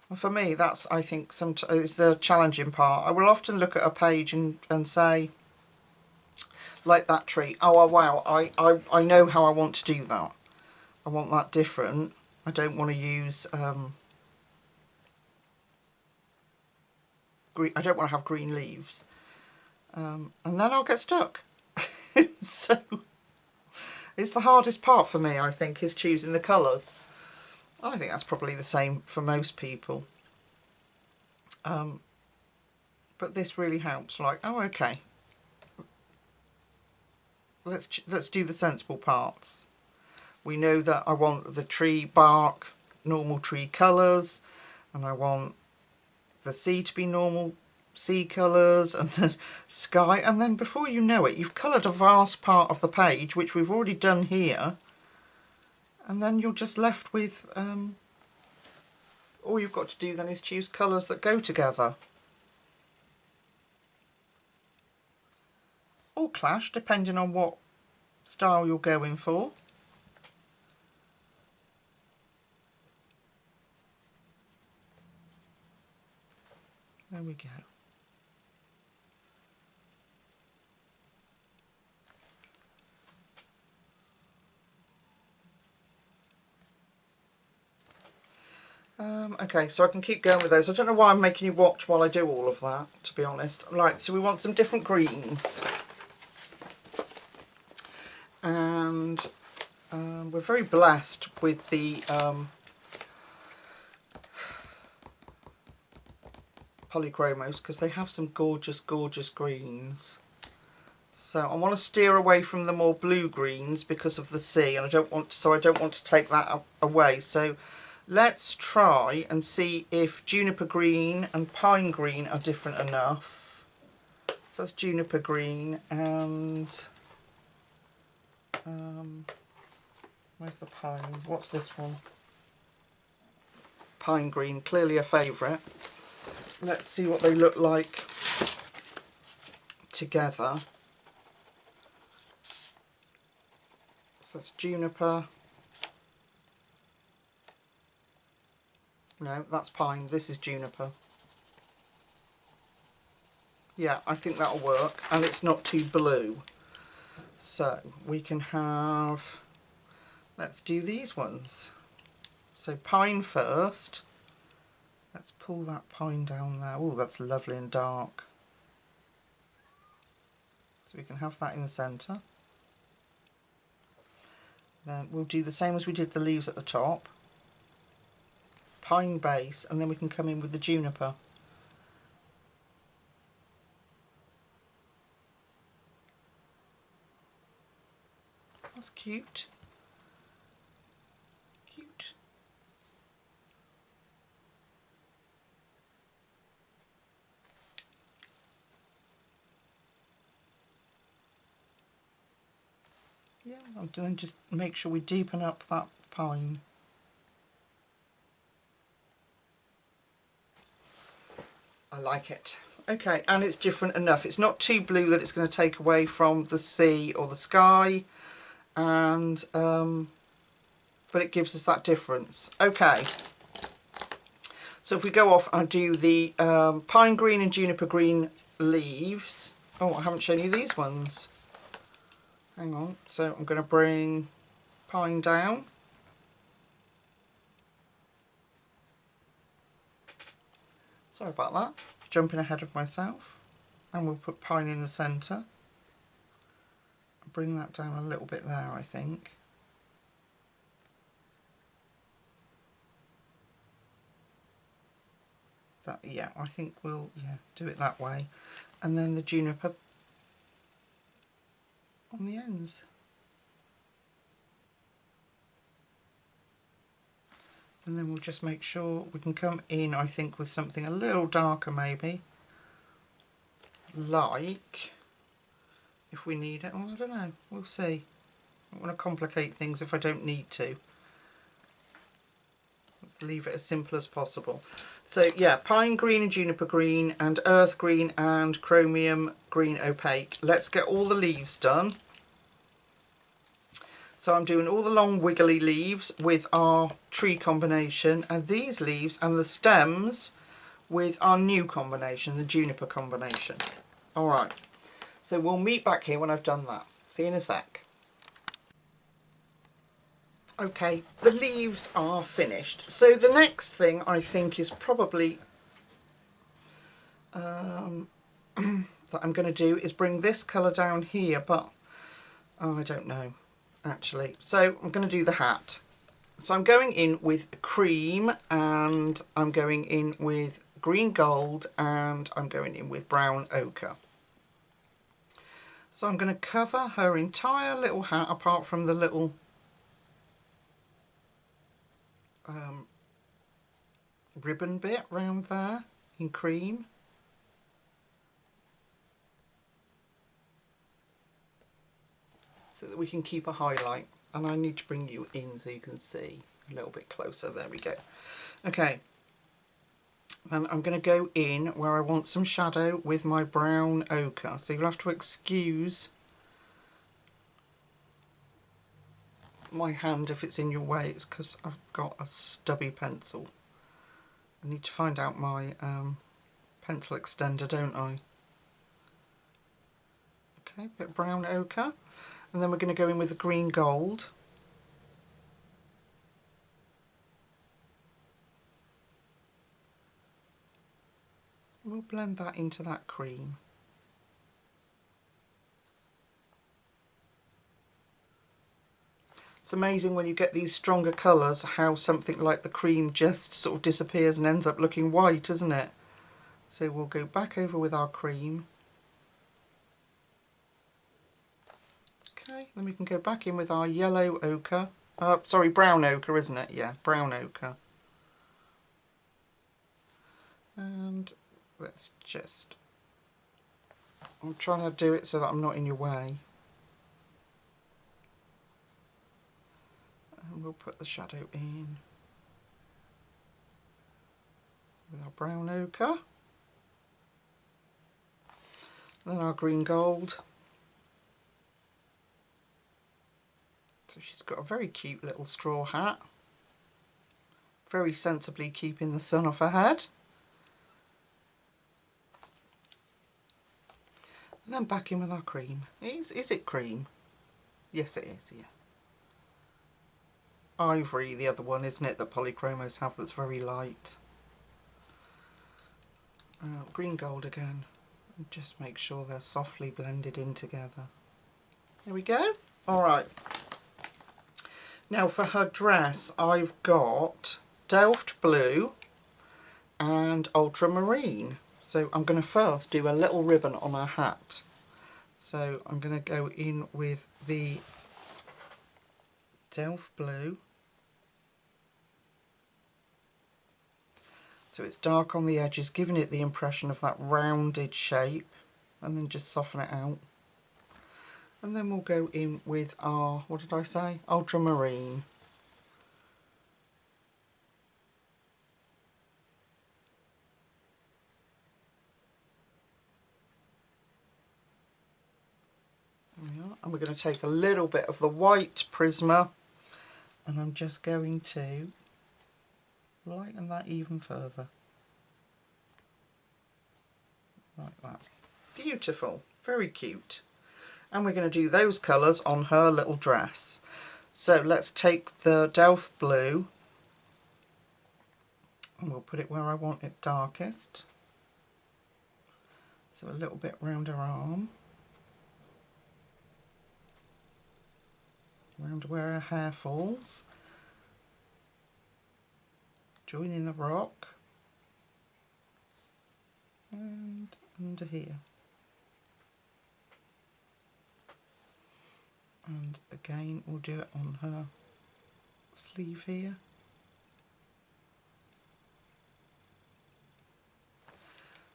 And for me, that's, I think, is the challenging part. I will often look at a page and say, like that tree, oh wow, I know how I want to do that. I want that different. I don't want to use green. I don't want to have green leaves, and then I'll get stuck. So it's the hardest part for me, I think, is choosing the colours. I think that's probably the same for most people. But this really helps. Like, oh okay, let's do the sensible parts. We know that I want the tree bark, normal tree colours, and I want the sea to be normal sea colours, and then sky, and then before you know it, you've coloured a vast part of the page, which we've already done here, and then you're just left with, all you've got to do then is choose colours that go together. Or clash, depending on what style you're going for. There we go. Okay, so I can keep going with those. I don't know why I'm making you watch while I do all of that, to be honest. Right, so we want some different greens. And we're very blessed with the POLYCHROMOS, because they have some gorgeous, gorgeous greens. So I want to steer away from the more blue greens because of the sea, and I don't want to take that away. So let's try and see if juniper green and pine green are different enough. So that's juniper green, and where's the pine? What's this one? Pine green, clearly a favourite. Let's see what they look like together. So that's juniper. No, that's pine. This is juniper. Yeah, I think that'll work, and it's not too blue. So we can have, let's do these ones. So pine first. Let's pull that pine down there. Oh, that's lovely and dark. So we can have that in the centre. Then we'll do the same as we did the leaves at the top. Pine base, and then we can come in with the juniper. That's cute. Cute. Yeah, and then just make sure we deepen up that pine. I like it. Okay, and it's different enough. It's not too blue that it's going to take away from the sea or the sky, and but it gives us that difference. Okay, so if we go off and do the pine green and juniper green leaves. Oh, I haven't shown you these ones. Hang on. So I'm going to bring pine down. Sorry about that. Jumping ahead of myself. And we'll put pine in the centre. Bring that down a little bit there, I think. That, yeah, I think we'll do it that way. And then the juniper on the ends. And then we'll just make sure we can come in, I think, with something a little darker maybe. Like, if we need it, oh, I don't know, we'll see. I don't want to complicate things if I don't need to. Let's leave it as simple as possible. So yeah, pine green and juniper green and earth green and chromium green opaque. Let's get all the leaves done. So I'm doing all the long wiggly leaves with our tree combination, and these leaves and the stems with our new combination, the juniper combination. Alright, so we'll meet back here when I've done that. See you in a sec. Okay, the leaves are finished. So the next thing I think is probably that I'm going to do is bring this colour down here, but I don't know actually. So I'm going to do the hat. So I'm going in with cream, and I'm going in with green gold, and I'm going in with brown ochre. So I'm going to cover her entire little hat apart from the little ribbon bit round there in cream. So that we can keep a highlight, and I need to bring you in so you can see a little bit closer. There we go. Okay, then I'm going to go in where I want some shadow with my brown ochre, so you'll have to excuse my hand if it's in your way. It's because I've got a stubby pencil. I need to find out my pencil extender, don't I? Okay, a bit of brown ochre. And then we're going to go in with the green gold. We'll blend that into that cream. It's amazing when you get these stronger colours how something like the cream just sort of disappears and ends up looking white, isn't it? So we'll go back over with our cream. Okay, then we can go back in with our yellow ochre. Sorry, brown ochre, isn't it? Yeah, brown ochre. And let's just... I'm trying to do it so that I'm not in your way. And we'll put the shadow in with our brown ochre. Then our green gold. So she's got a very cute little straw hat. Very sensibly keeping the sun off her head. And then back in with our cream. Is it cream? Yes it is, yeah. Ivory, the other one, isn't it, that Polychromos have that's very light. Green gold again. And just make sure they're softly blended in together. There we go. Alright. Now for her dress, I've got Delft Blue and Ultramarine. So I'm going to first do a little ribbon on her hat. So I'm going to go in with the Delft Blue. So it's dark on the edges, giving it the impression of that rounded shape, and then just soften it out. And then we'll go in with our, what did I say? Ultramarine. There we are. And we're going to take a little bit of the white Prisma, and I'm just going to lighten that even further. Like that. Beautiful. Very cute. And we're going to do those colours on her little dress. So let's take the Delft Blue and we'll put it where I want it darkest. So a little bit round her arm. Round where her hair falls. Joining the rock. And under here. And again we'll do it on her sleeve here.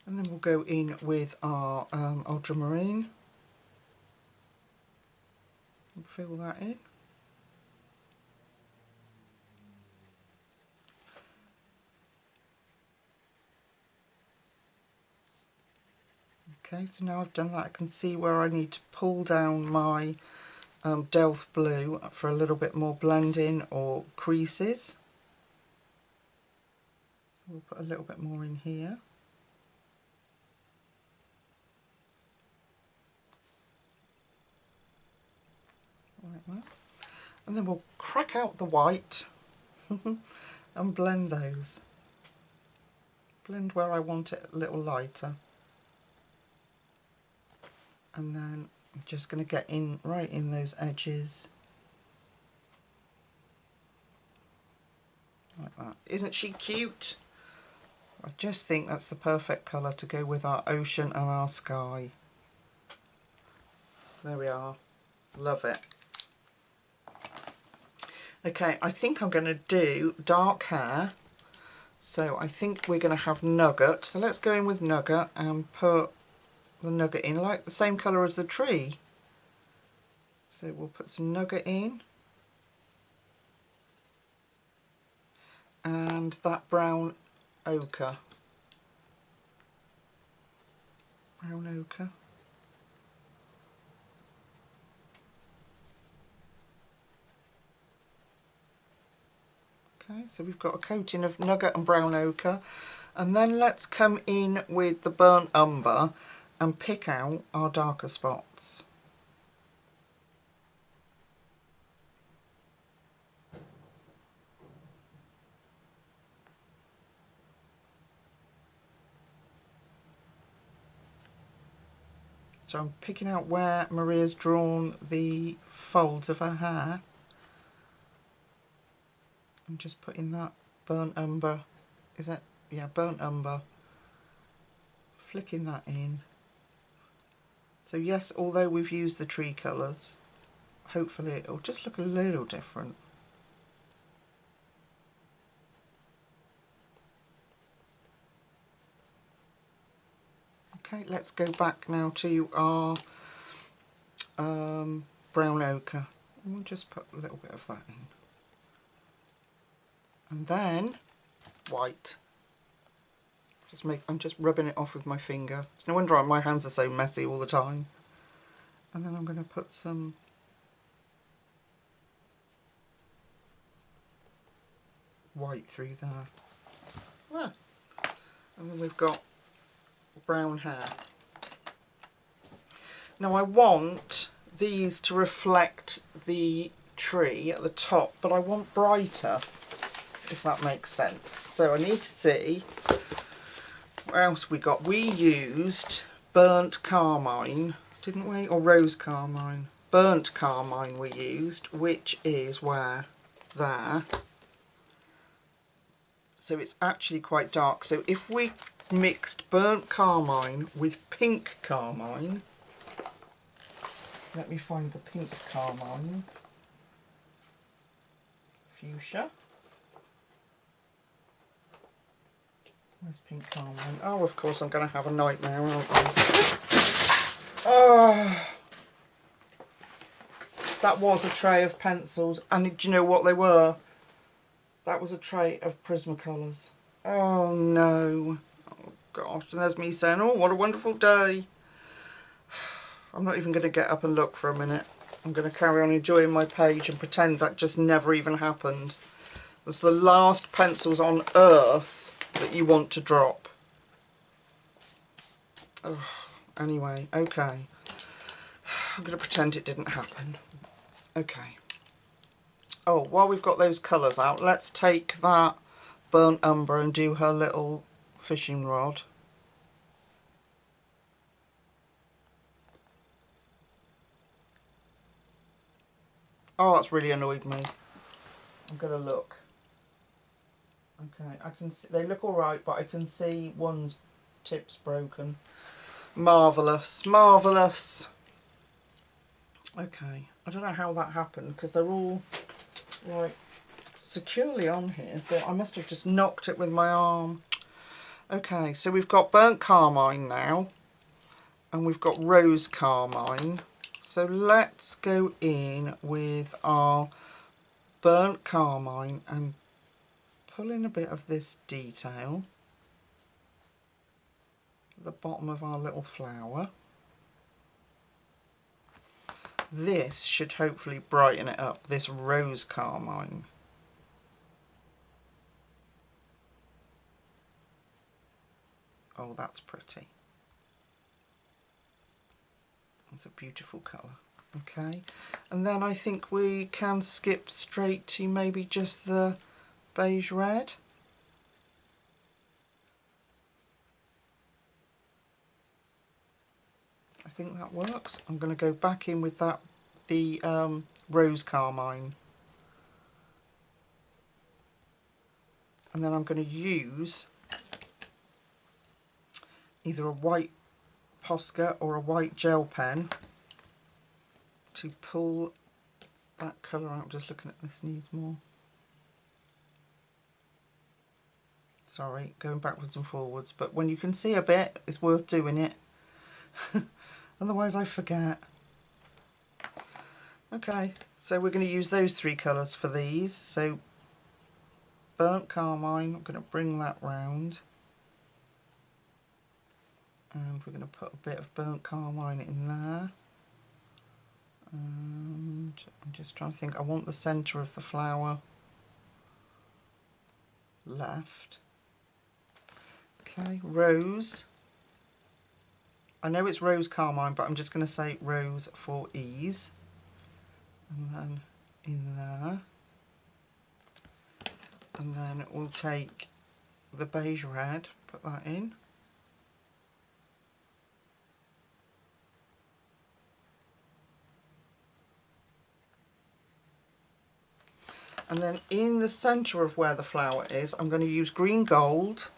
And then we'll go in with our ultramarine and fill that in. Okay, so now I've done that, I can see where I need to pull down my Delft Blue for a little bit more blending or creases. So we'll put a little bit more in here. Like that. And then we'll crack out the white and blend those. Blend where I want it a little lighter. And then I'm just going to get in right in those edges. Like that. Isn't she cute? I just think that's the perfect colour to go with our ocean and our sky. There we are. Love it. Okay, I think I'm going to do dark hair. So I think we're going to have Nugget. So let's go in with Nugget and put the Nugget in, like the same colour as the tree. So we'll put some Nugget in. And that brown ochre. Brown ochre. Okay, so we've got a coating of Nugget and brown ochre. And then let's come in with the burnt umber and pick out our darker spots. So I'm picking out where Maria's drawn the folds of her hair. I'm just putting that burnt umber, is that, yeah, burnt umber, flicking that in. So yes, although we've used the tree colours, hopefully it'll just look a little different. Okay, let's go back now to our brown ochre. We'll just put a little bit of that in. And then white. I'm just rubbing it off with my finger. It's no wonder my hands are so messy all the time. And then I'm going to put some white through there. Ah. And then we've got brown hair. Now I want these to reflect the tree at the top, but I want brighter, if that makes sense. So I need to see what else we got. We used burnt carmine, didn't we? Or rose carmine. Burnt carmine we used, which is where? There. So it's actually quite dark. So if we mixed burnt carmine with pink carmine, let me find the pink carmine, fuchsia. Where's pink carmine? Oh, of course I'm going to have a nightmare, aren't I? Oh, that was a tray of pencils, and do you know what they were? That was a tray of Prismacolors. Oh no. Oh gosh, and there's me saying, oh, what a wonderful day. I'm not even going to get up and look for a minute. I'm going to carry on enjoying my page and pretend that just never even happened. That's the last pencils on earth that you want to drop. Oh, anyway, okay. I'm going to pretend it didn't happen. Okay. Oh, while we've got those colours out, let's take that burnt umber and do her little fishing rod. Oh, that's really annoyed me. I'm going to look. Okay, I can see, they look alright, but I can see one's tip's broken. Marvellous, marvellous. Okay, I don't know how that happened, because they're all like securely on here, so I must have just knocked it with my arm. Okay, so we've got burnt carmine now, and we've got rose carmine. So let's go in with our burnt carmine and pull in a bit of this detail at the bottom of our little flower. This should hopefully brighten it up, this rose carmine. Oh, that's pretty. It's a beautiful colour. Okay, and then I think we can skip straight to maybe just the beige red. I think that works. I'm going to go back in with that, the rose carmine. And then I'm going to use either a white Posca or a white gel pen to pull that colour out. I'm just looking at this, needs more. Sorry, going backwards and forwards, but when you can see a bit, it's worth doing it. Otherwise I forget. Okay, so we're going to use those three colours for these. So burnt carmine, I'm going to bring that round. And we're going to put a bit of burnt carmine in there. And I'm just trying to think, I want the centre of the flower left. Okay, rose. I know it's rose carmine, but I'm just going to say rose for ease. And then in there. And then we'll take the beige red, put that in. And then in the centre of where the flower is, I'm going to use green gold.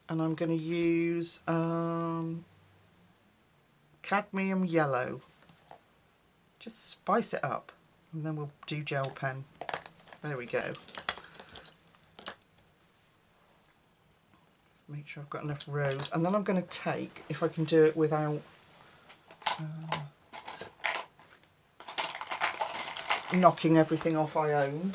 And I'm going to use cadmium yellow. Just spice it up, and then we'll do gel pen. There we go. Make sure I've got enough rows, and then I'm going to take, if I can do it without knocking everything off I own.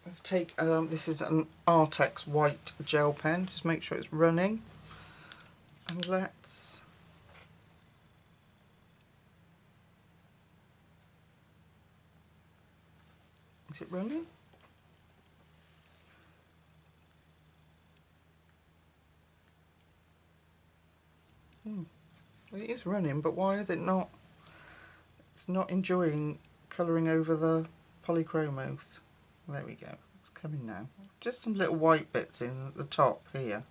Let's take, this is an Artex white gel pen, just make sure it's running, and let's is it running? It is running, but why is it not? It's not enjoying colouring over the POLYCHROMOS. There we go. It's coming now. Just some little white bits in the top here.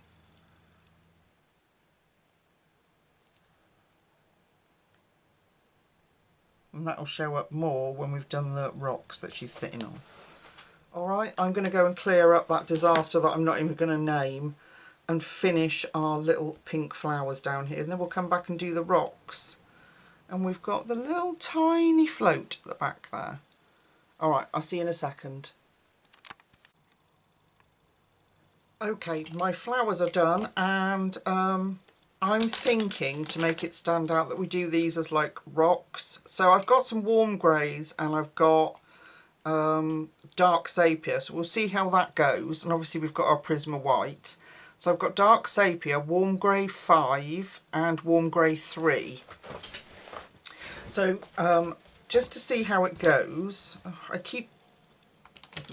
And that'll show up more when we've done the rocks that she's sitting on. Alright, I'm going to go and clear up that disaster that I'm not even going to name and finish our little pink flowers down here, and then we'll come back and do the rocks. And we've got the little tiny float at the back there. Alright, I'll see you in a second. Okay, my flowers are done, and I'm thinking, to make it stand out, that we do these as like rocks. So I've got some warm greys and I've got dark sepia, so we'll see how that goes. And obviously we've got our Prisma white. So I've got dark sepia, warm grey 5 and warm grey 3. So just to see how it goes, I keep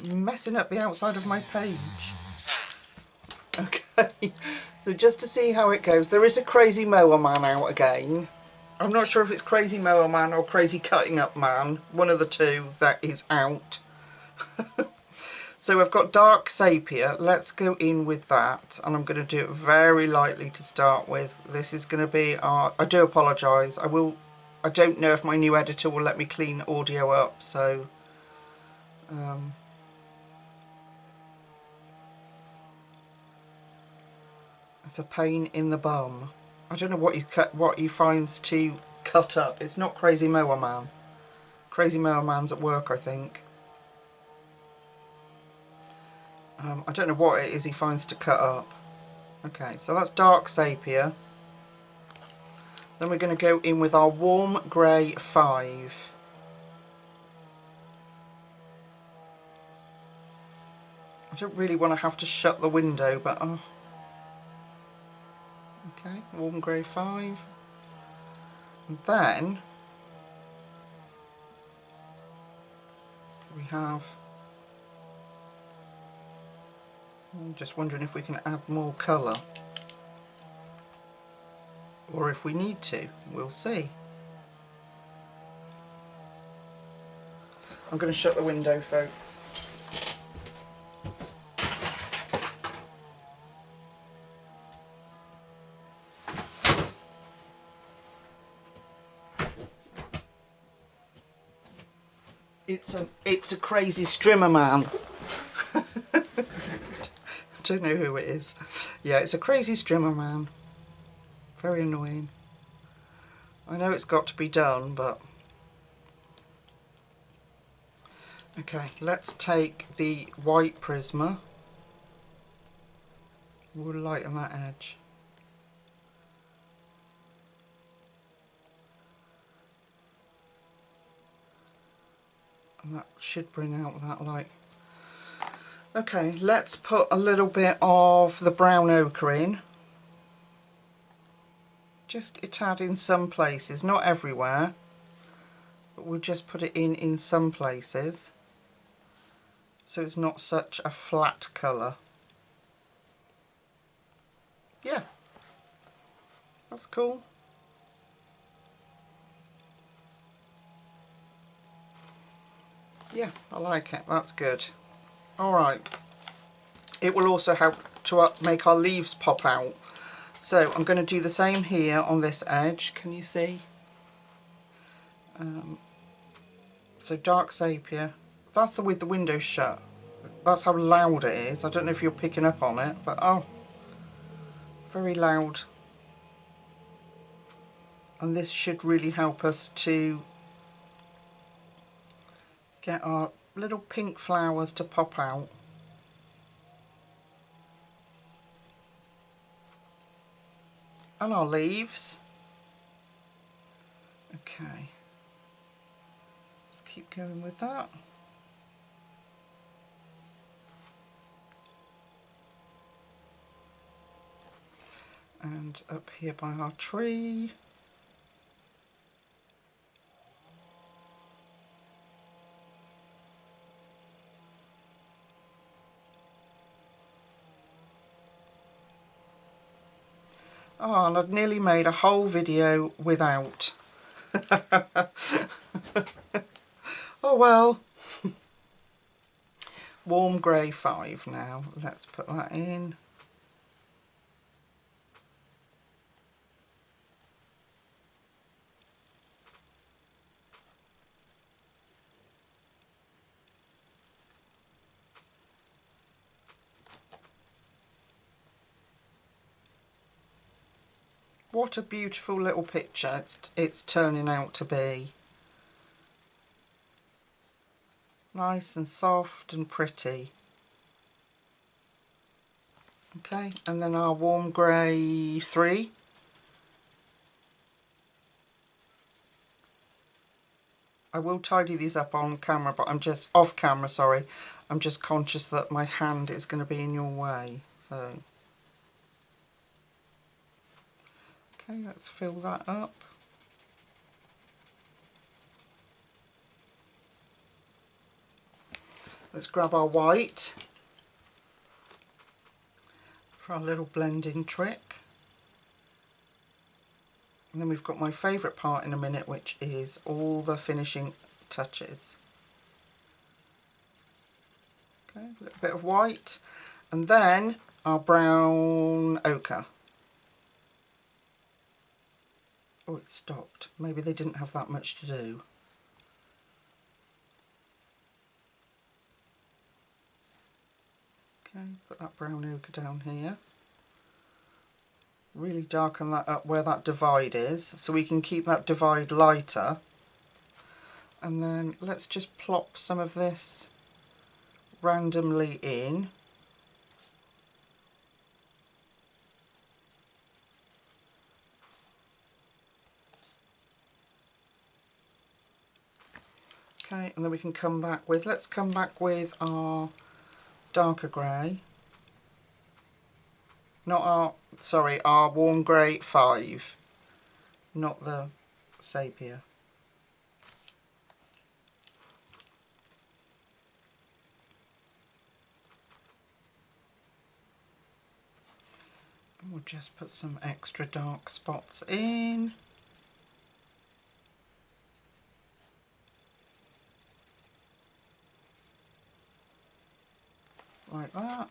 messing up the outside of my page. Okay, so just to see how it goes, there is a Crazy Mower Man out again. I'm not sure if it's Crazy Mower Man or Crazy Cutting Up Man, one of the two that is out. So I've got dark sepia, let's go in with that, and I'm going to do it very lightly to start with. This is going to be our, I do apologise, I don't know if my new editor will let me clean audio up, so it's a pain in the bum. I don't know what he finds to cut up. It's not Crazy Mower Man. Crazy Mower Man's at work, I think. I don't know what it is he finds to cut up. Okay, so that's dark sepia. Then we're going to go in with our warm grey 5. I don't really want to have to shut the window, but oh. Okay, warm grey 5. And then we have, I'm just wondering if we can add more colour, or if we need to, we'll see. I'm going to shut the window, folks. It's a Crazy Strimmer Man. Don't know who it is. Yeah, it's a Crazy Strimmer Man. Very annoying. I know it's got to be done, but okay, let's take the white Prisma. We'll lighten that edge. And that should bring out that light. Okay, let's put a little bit of the brown ochre in. Just a tad in some places, not everywhere, but we'll just put it in some places, so it's not such a flat colour. Yeah, that's cool. Yeah, I like it, that's good. Alright, it will also help to make our leaves pop out. So I'm going to do the same here on this edge, can you see? So dark sepia, that's with the window shut. That's how loud it is. I don't know if you're picking up on it, but oh, very loud. and this should really help us to get our little pink flowers to pop out. And our leaves. Okay, let's keep going with that. And up here by our tree. Oh, and I've nearly made a whole video without. Oh well. Warm grey 5 now. Let's put that in. What a beautiful little picture it's turning out to be. Nice and soft and pretty. Okay, and then our warm grey 3. I will tidy these up on camera, but I'm just off camera, sorry. I'm just conscious that my hand is going to be in your way. So, okay, let's fill that up. Let's grab our white for our little blending trick. And then we've got my favourite part in a minute, which is all the finishing touches. Okay, a little bit of white, and then our brown ochre. Oh, it stopped. Maybe they didn't have that much to do. Okay, put that brown ochre down here. Really darken that up where that divide is, so we can keep that divide lighter. And then let's just plop some of this randomly in. Okay, and then we can come back with, let's come back with our darker grey. Not our, sorry, our warm grey 5, not the sepia. And we'll just put some extra dark spots in. Like that.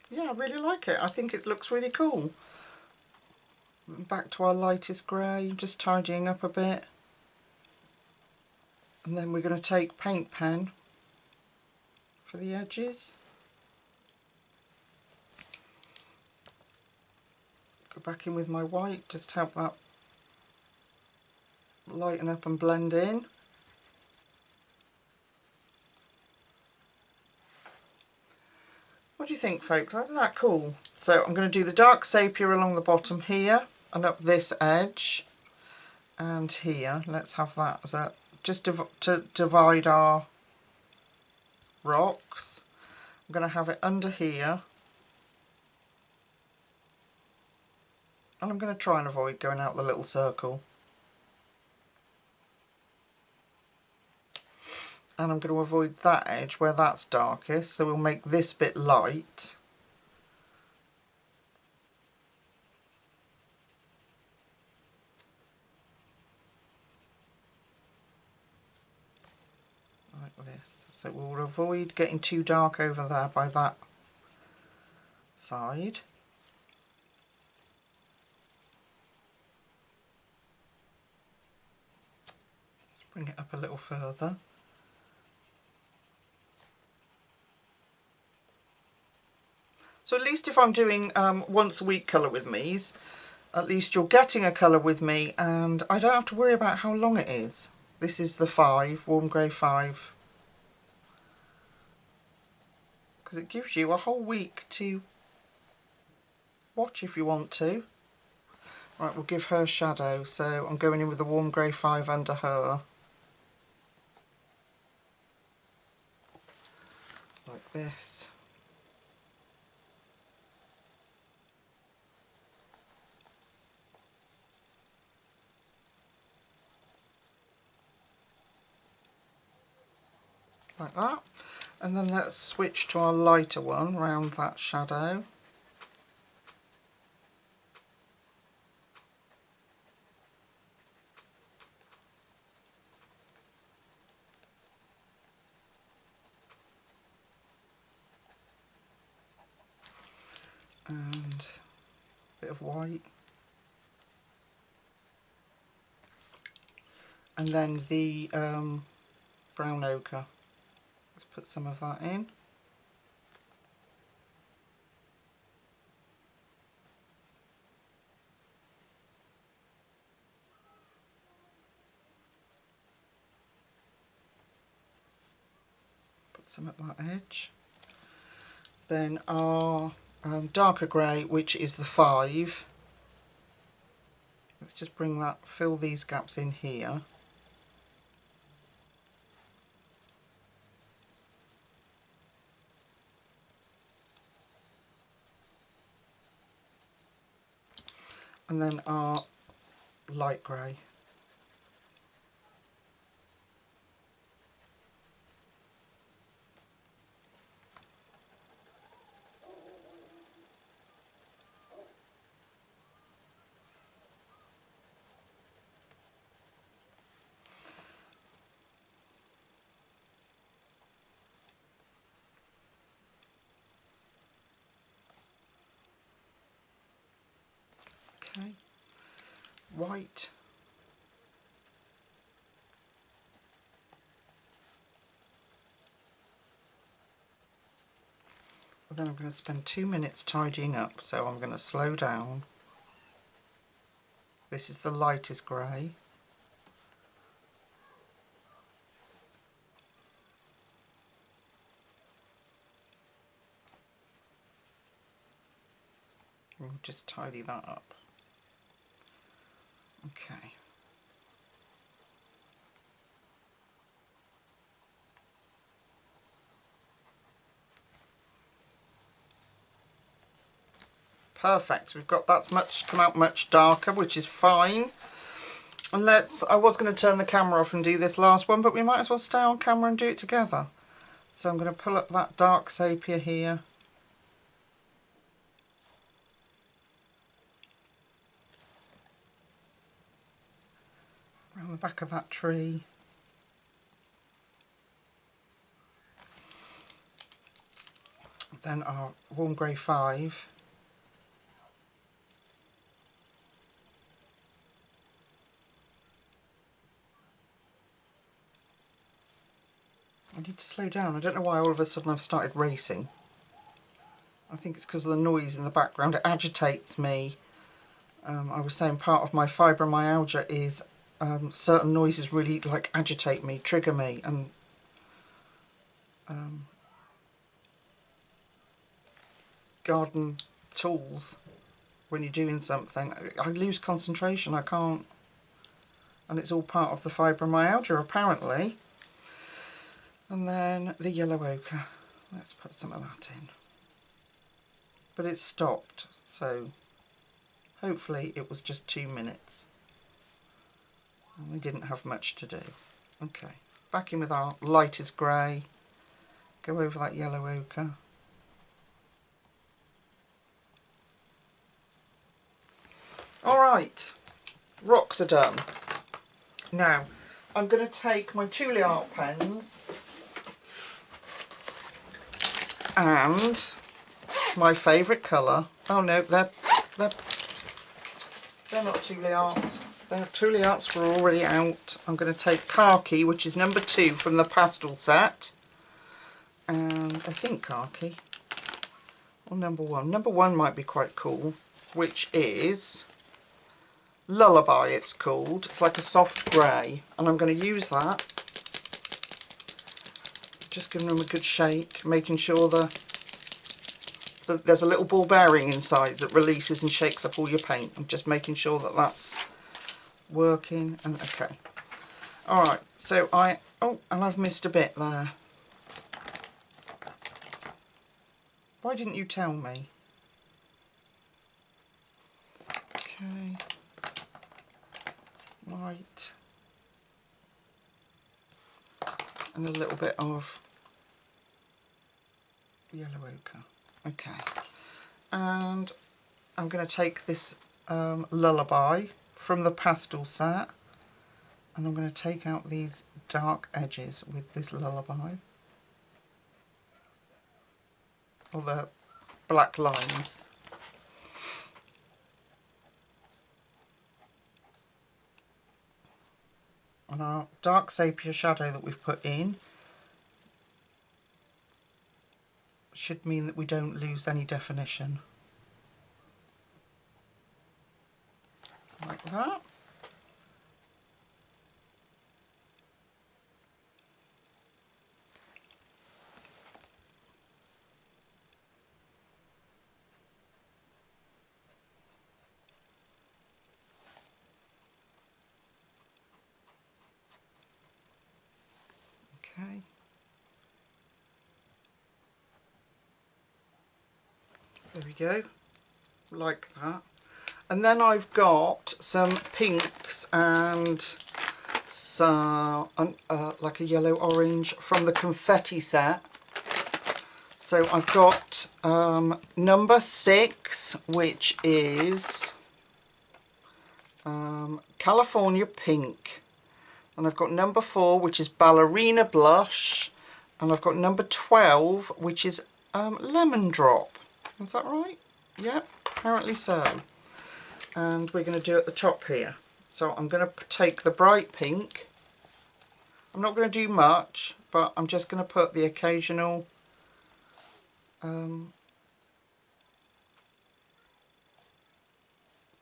Yeah, I really like it. I think it looks really cool. Back to our lightest grey, just tidying up a bit. And then we're going to take paint pen for the edges. Go back in with my white, just help that lighten up and blend in. What do you think, folks? Isn't that cool? So I'm going to do the dark sepia along the bottom here and up this edge and here. Let's have that as a, just to divide our rocks. I'm going to have it under here, and I'm going to try and avoid going out the little circle. And I'm going to avoid that edge where that's darkest, so we'll make this bit light. Like this. So we'll avoid getting too dark over there by that side. Let's bring it up a little further. So at least if I'm doing once a week colour with me's, at least you're getting a colour with me and I don't have to worry about how long it is. This is the 5, warm grey 5. Because it gives you a whole week to watch if you want to. Right, we'll give her shadow, so I'm going in with the warm grey 5 under her. Like this. Like that. And then let's switch to our lighter one round that shadow. And a bit of white. And then the brown ochre. Let's put some of that in. Put some at that edge. Then our darker grey, which is the 5. Let's just bring that, fill these gaps in here. And then our light grey. Okay, white. And then I'm going to spend 2 minutes tidying up, so I'm going to slow down. This is the lightest grey. We'll just tidy that up. Okay. Perfect. We've got that much come out much darker, which is fine. And I was going to turn the camera off and do this last one, but we might as well stay on camera and do it together. So I'm going to pull up that dark sepia here. Around the back of that tree. Then our warm grey 5. I need to slow down. I don't know why all of a sudden I've started racing. I think it's because of the noise in the background. It agitates me. I was saying part of my fibromyalgia is certain noises really like agitate me, trigger me, and garden tools, when you're doing something, I lose concentration. I can't, and it's all part of the fibromyalgia apparently. And then the yellow ochre, let's put some of that in. But it's stopped, so hopefully it was just 2 minutes. And we didn't have much to do. Okay, back in with our lightest grey, go over that yellow ochre. Alright, rocks are done. Now, I'm going to take my Trolle art pens and my favourite colour. Oh no, they're not Trolle arts. The Trolle arts were already out. I'm going to take khaki, which is number 2 from the pastel set, and I think khaki. or number one. Number one might be quite cool, which is Lullaby, it's called. It's like a soft grey, and I'm going to use that. Just giving them a good shake, making sure that there's a little ball bearing inside that releases and shakes up all your paint. I'm just making sure that that's working. And okay, all right. So and I've missed a bit there. Why didn't you tell me? Okay, white and a little bit of yellow ochre. Okay, and I'm going to take this Lullaby from the pastel set, and I'm going to take out these dark edges with this Lullaby, or the black lines. And our dark sepia shadow that we've put in should mean that we don't lose any definition. Like that. Okay. There we go, like that. And then I've got some pinks and some like a yellow orange from the confetti set. So I've got number 6, which is California Pink. And I've got number 4, which is Ballerina Blush. And I've got number 12, which is Lemon Drop. Is that right? Yep, apparently so. And we're going to do at the top here. So I'm going to take the bright pink. I'm not going to do much, but I'm just going to put the occasional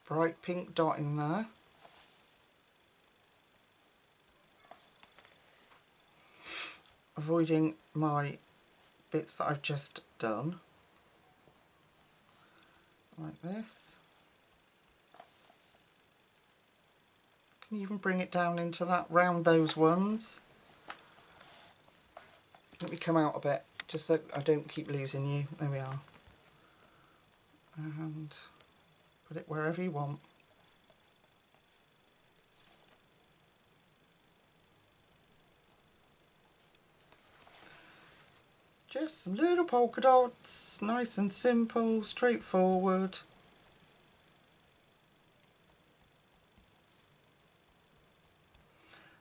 bright pink dot in there. Avoiding my bits that I've just done. Like this. Can you even bring it down into that, round those ones? Let me come out a bit, just so I don't keep losing you. There we are. And put it wherever you want. Just some little polka dots, nice and simple, straightforward.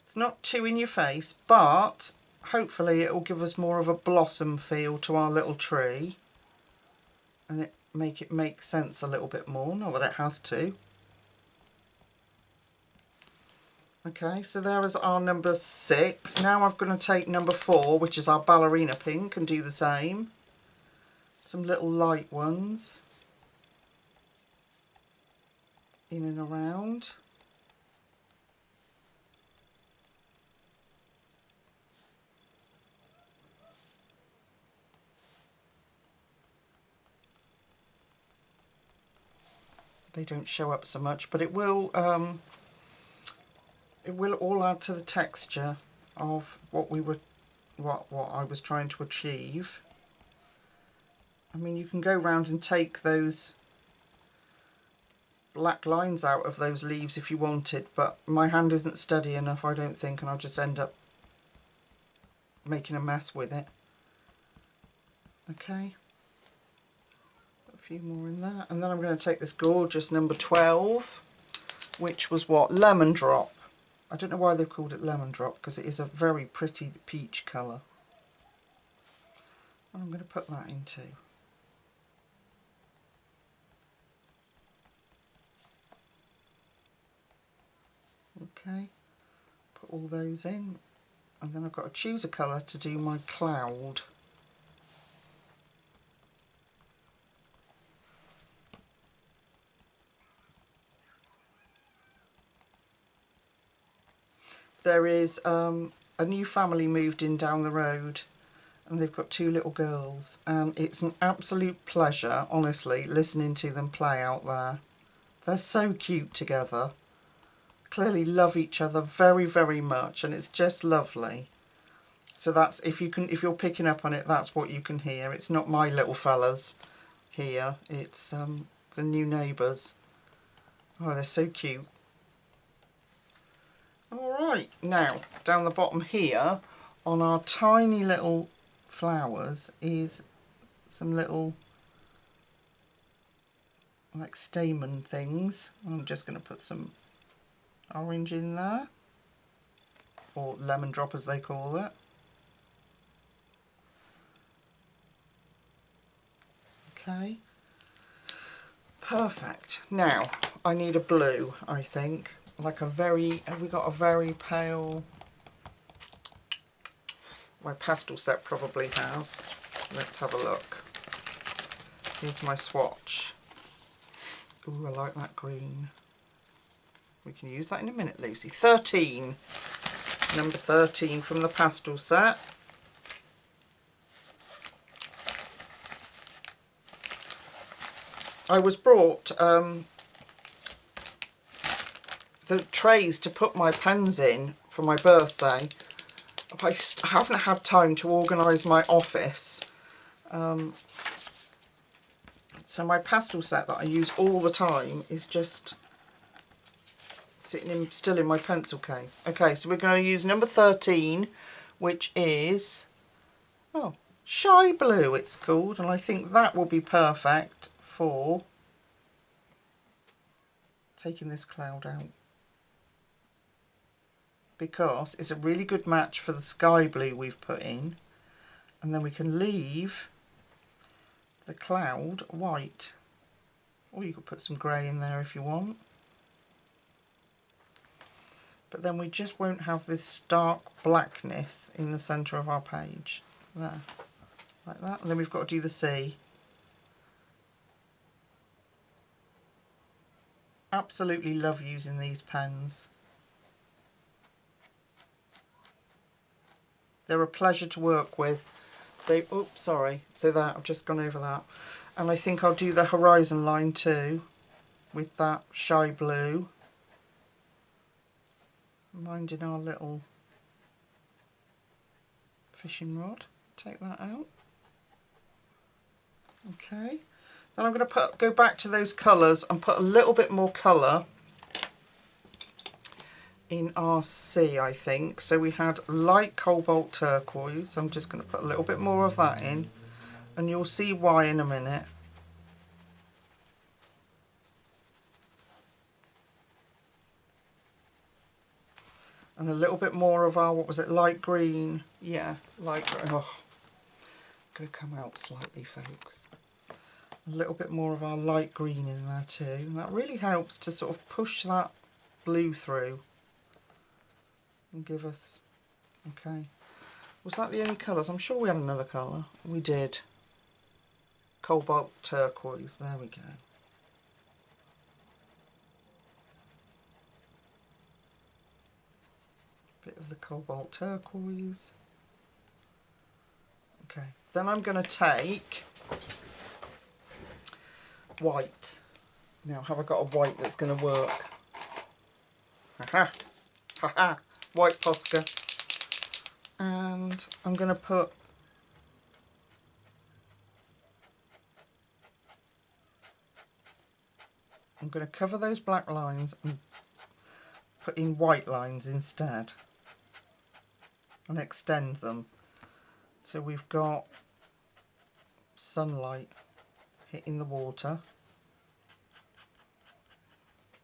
It's not too in your face, but hopefully it will give us more of a blossom feel to our little tree, and make it make sense a little bit more, not that it has to. Okay, so there is our number 6. Now I'm going to take number 4, which is our Ballerina Pink, and do the same. Some little light ones in and around. They don't show up so much, but it will all add to the texture of what I was trying to achieve. I mean, you can go round and take those black lines out of those leaves if you wanted, but my hand isn't steady enough, I don't think, and I'll just end up making a mess with it. Okay, a few more in there, and then I'm going to take this gorgeous number 12, which was what? Lemon Drop. I don't know why they've called it Lemon Drop, because it is a very pretty peach colour. And I'm going to put that in too. Okay, put all those in, and then I've got to choose a colour to do my cloud. there is a new family moved in down the road, and they've got 2 little girls, and it's an absolute pleasure, honestly, listening to them play out there. They're so cute together. Clearly love each other very, very much, and it's just lovely. So that's, if you're picking up on it, that's what you can hear. It's not my little fellas here, it's the new neighbours. Oh, they're so cute. Alright, now down the bottom here on our tiny little flowers is some little like stamen things. I'm just going to put some orange in there, or lemon drop as they call it. Okay, perfect. Now I need a blue, I think, like a very, have we got a very pale, my pastel set probably has. Let's have a look. Here's my swatch. Ooh, I like that green. We can use that in a minute, Lucy. 13, number 13 from the pastel set. I was brought the trays to put my pens in for my birthday. I haven't had time to organise my office. So my pastel set that I use all the time is just sitting still in my pencil case. Okay, so we're going to use number 13, which is, oh, Shy Blue it's called, and I think that will be perfect for taking this cloud out, because it's a really good match for the sky blue we've put in, and then we can leave the cloud white, or you could put some grey in there if you want, but then we just won't have this stark blackness in the centre of our page. There, like that, and then we've got to do the sea. Absolutely love using these pens. They're a pleasure to work with. They, oops, sorry, so that, I've just gone over that. And I think I'll do the horizon line too with that Shy Blue. Minding our little fishing rod. Take that out. Okay. Then I'm going to go back to those colours and put a little bit more colour in our sea, I think. So we had light cobalt turquoise, so I'm just going to put a little bit more of that in, and you'll see why in a minute. And a little bit more of our, what was it, light green? Yeah, light green. Oh, going to come out slightly, folks. A little bit more of our light green in there too, and that really helps to sort of push that blue through and give us, okay, was that the only colours? I'm sure we had another colour. We did. Cobalt turquoise, there we go. Bit of the cobalt turquoise. Okay, then I'm going to take white. Now, have I got a white that's going to work? Haha, haha, white Posca. And I'm going to put cover those black lines and put in white lines instead and extend them. So we've got sunlight hitting the water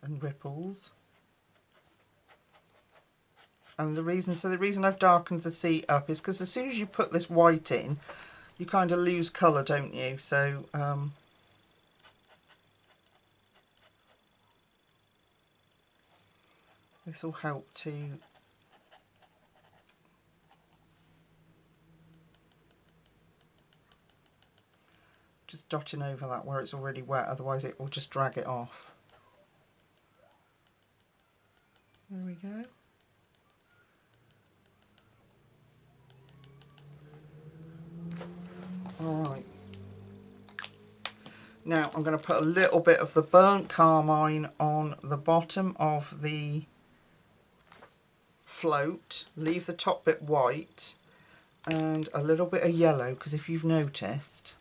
and ripples. And the reason I've darkened the sea up is because as soon as you put this white in, you kind of lose colour, don't you? So this will help to just dotting over that where it's already wet, otherwise it will just drag it off. There we go. Alright. Now I'm going to put a little bit of the burnt carmine on the bottom of the float, leave the top bit white, and a little bit of yellow, because if you've noticed,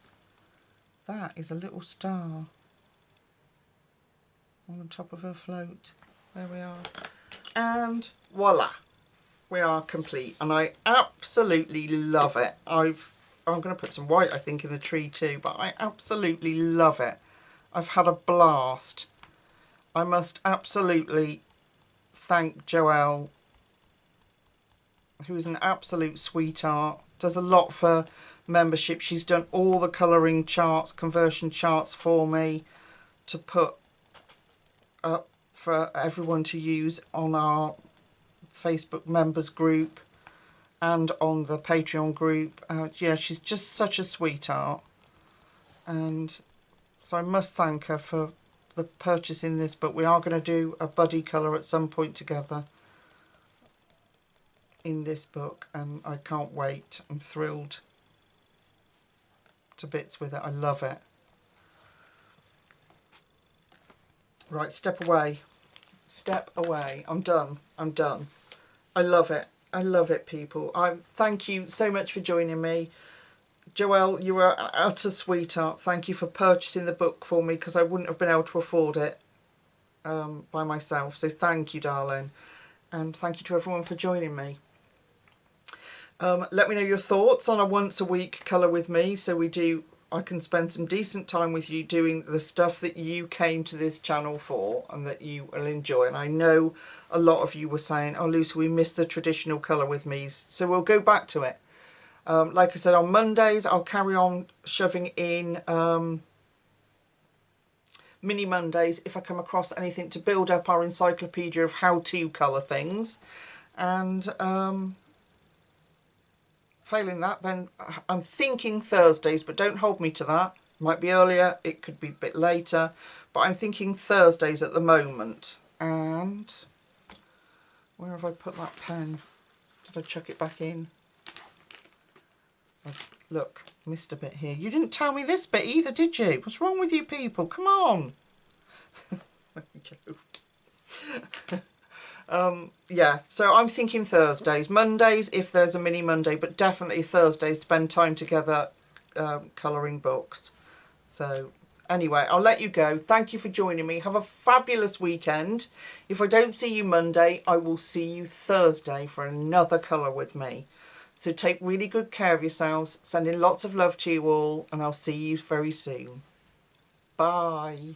that is a little star on the top of her float. There we are. And voila, we are complete, and I absolutely love it. I'm going to put some white, I think, in the tree too, but I absolutely love it. I've had a blast. I must absolutely thank Joelle, who is an absolute sweetheart, does a lot for membership. She's done all the colouring charts, conversion charts for me to put up for everyone to use on our Facebook members group and on the Patreon group. Yeah, she's just such a sweetheart, and so I must thank her for the purchasing this book. We are going to do a buddy colour at some point together in this book, and I can't wait. I'm thrilled to bits with it. I love it. Right, step away. Step away. I'm done. I'm done. I love it. I love it, people. Thank you so much for joining me. Joelle, you were an utter sweetheart. Thank you for purchasing the book for me, because I wouldn't have been able to afford it by myself. So thank you, darling. And thank you to everyone for joining me. Let me know your thoughts on a once a week colour with me, so I can spend some decent time with you doing the stuff that you came to this channel for and that you will enjoy. And I know a lot of you were saying, oh Lucy, we missed the traditional colour with me, so we'll go back to it. Like I said, on Mondays I'll carry on shoving in mini Mondays if I come across anything to build up our encyclopedia of how to colour things. And failing that, then I'm thinking Thursdays, but don't hold me to that. Might be earlier, it could be a bit later, but I'm thinking Thursdays at the moment. And where have I put that pen? Did I chuck it back in? Oh, look, missed a bit here. You didn't tell me this bit either, did you? What's wrong with you people? Come on. There we go. Yeah, so I'm thinking Thursdays. Mondays if there's a mini Monday, but definitely Thursdays, spend time together colouring books. So anyway, I'll let you go. Thank you for joining me. Have a fabulous weekend. If I don't see you Monday, I will see you Thursday for another colour with me. So take really good care of yourselves. Sending lots of love to you all, and I'll see you very soon. Bye.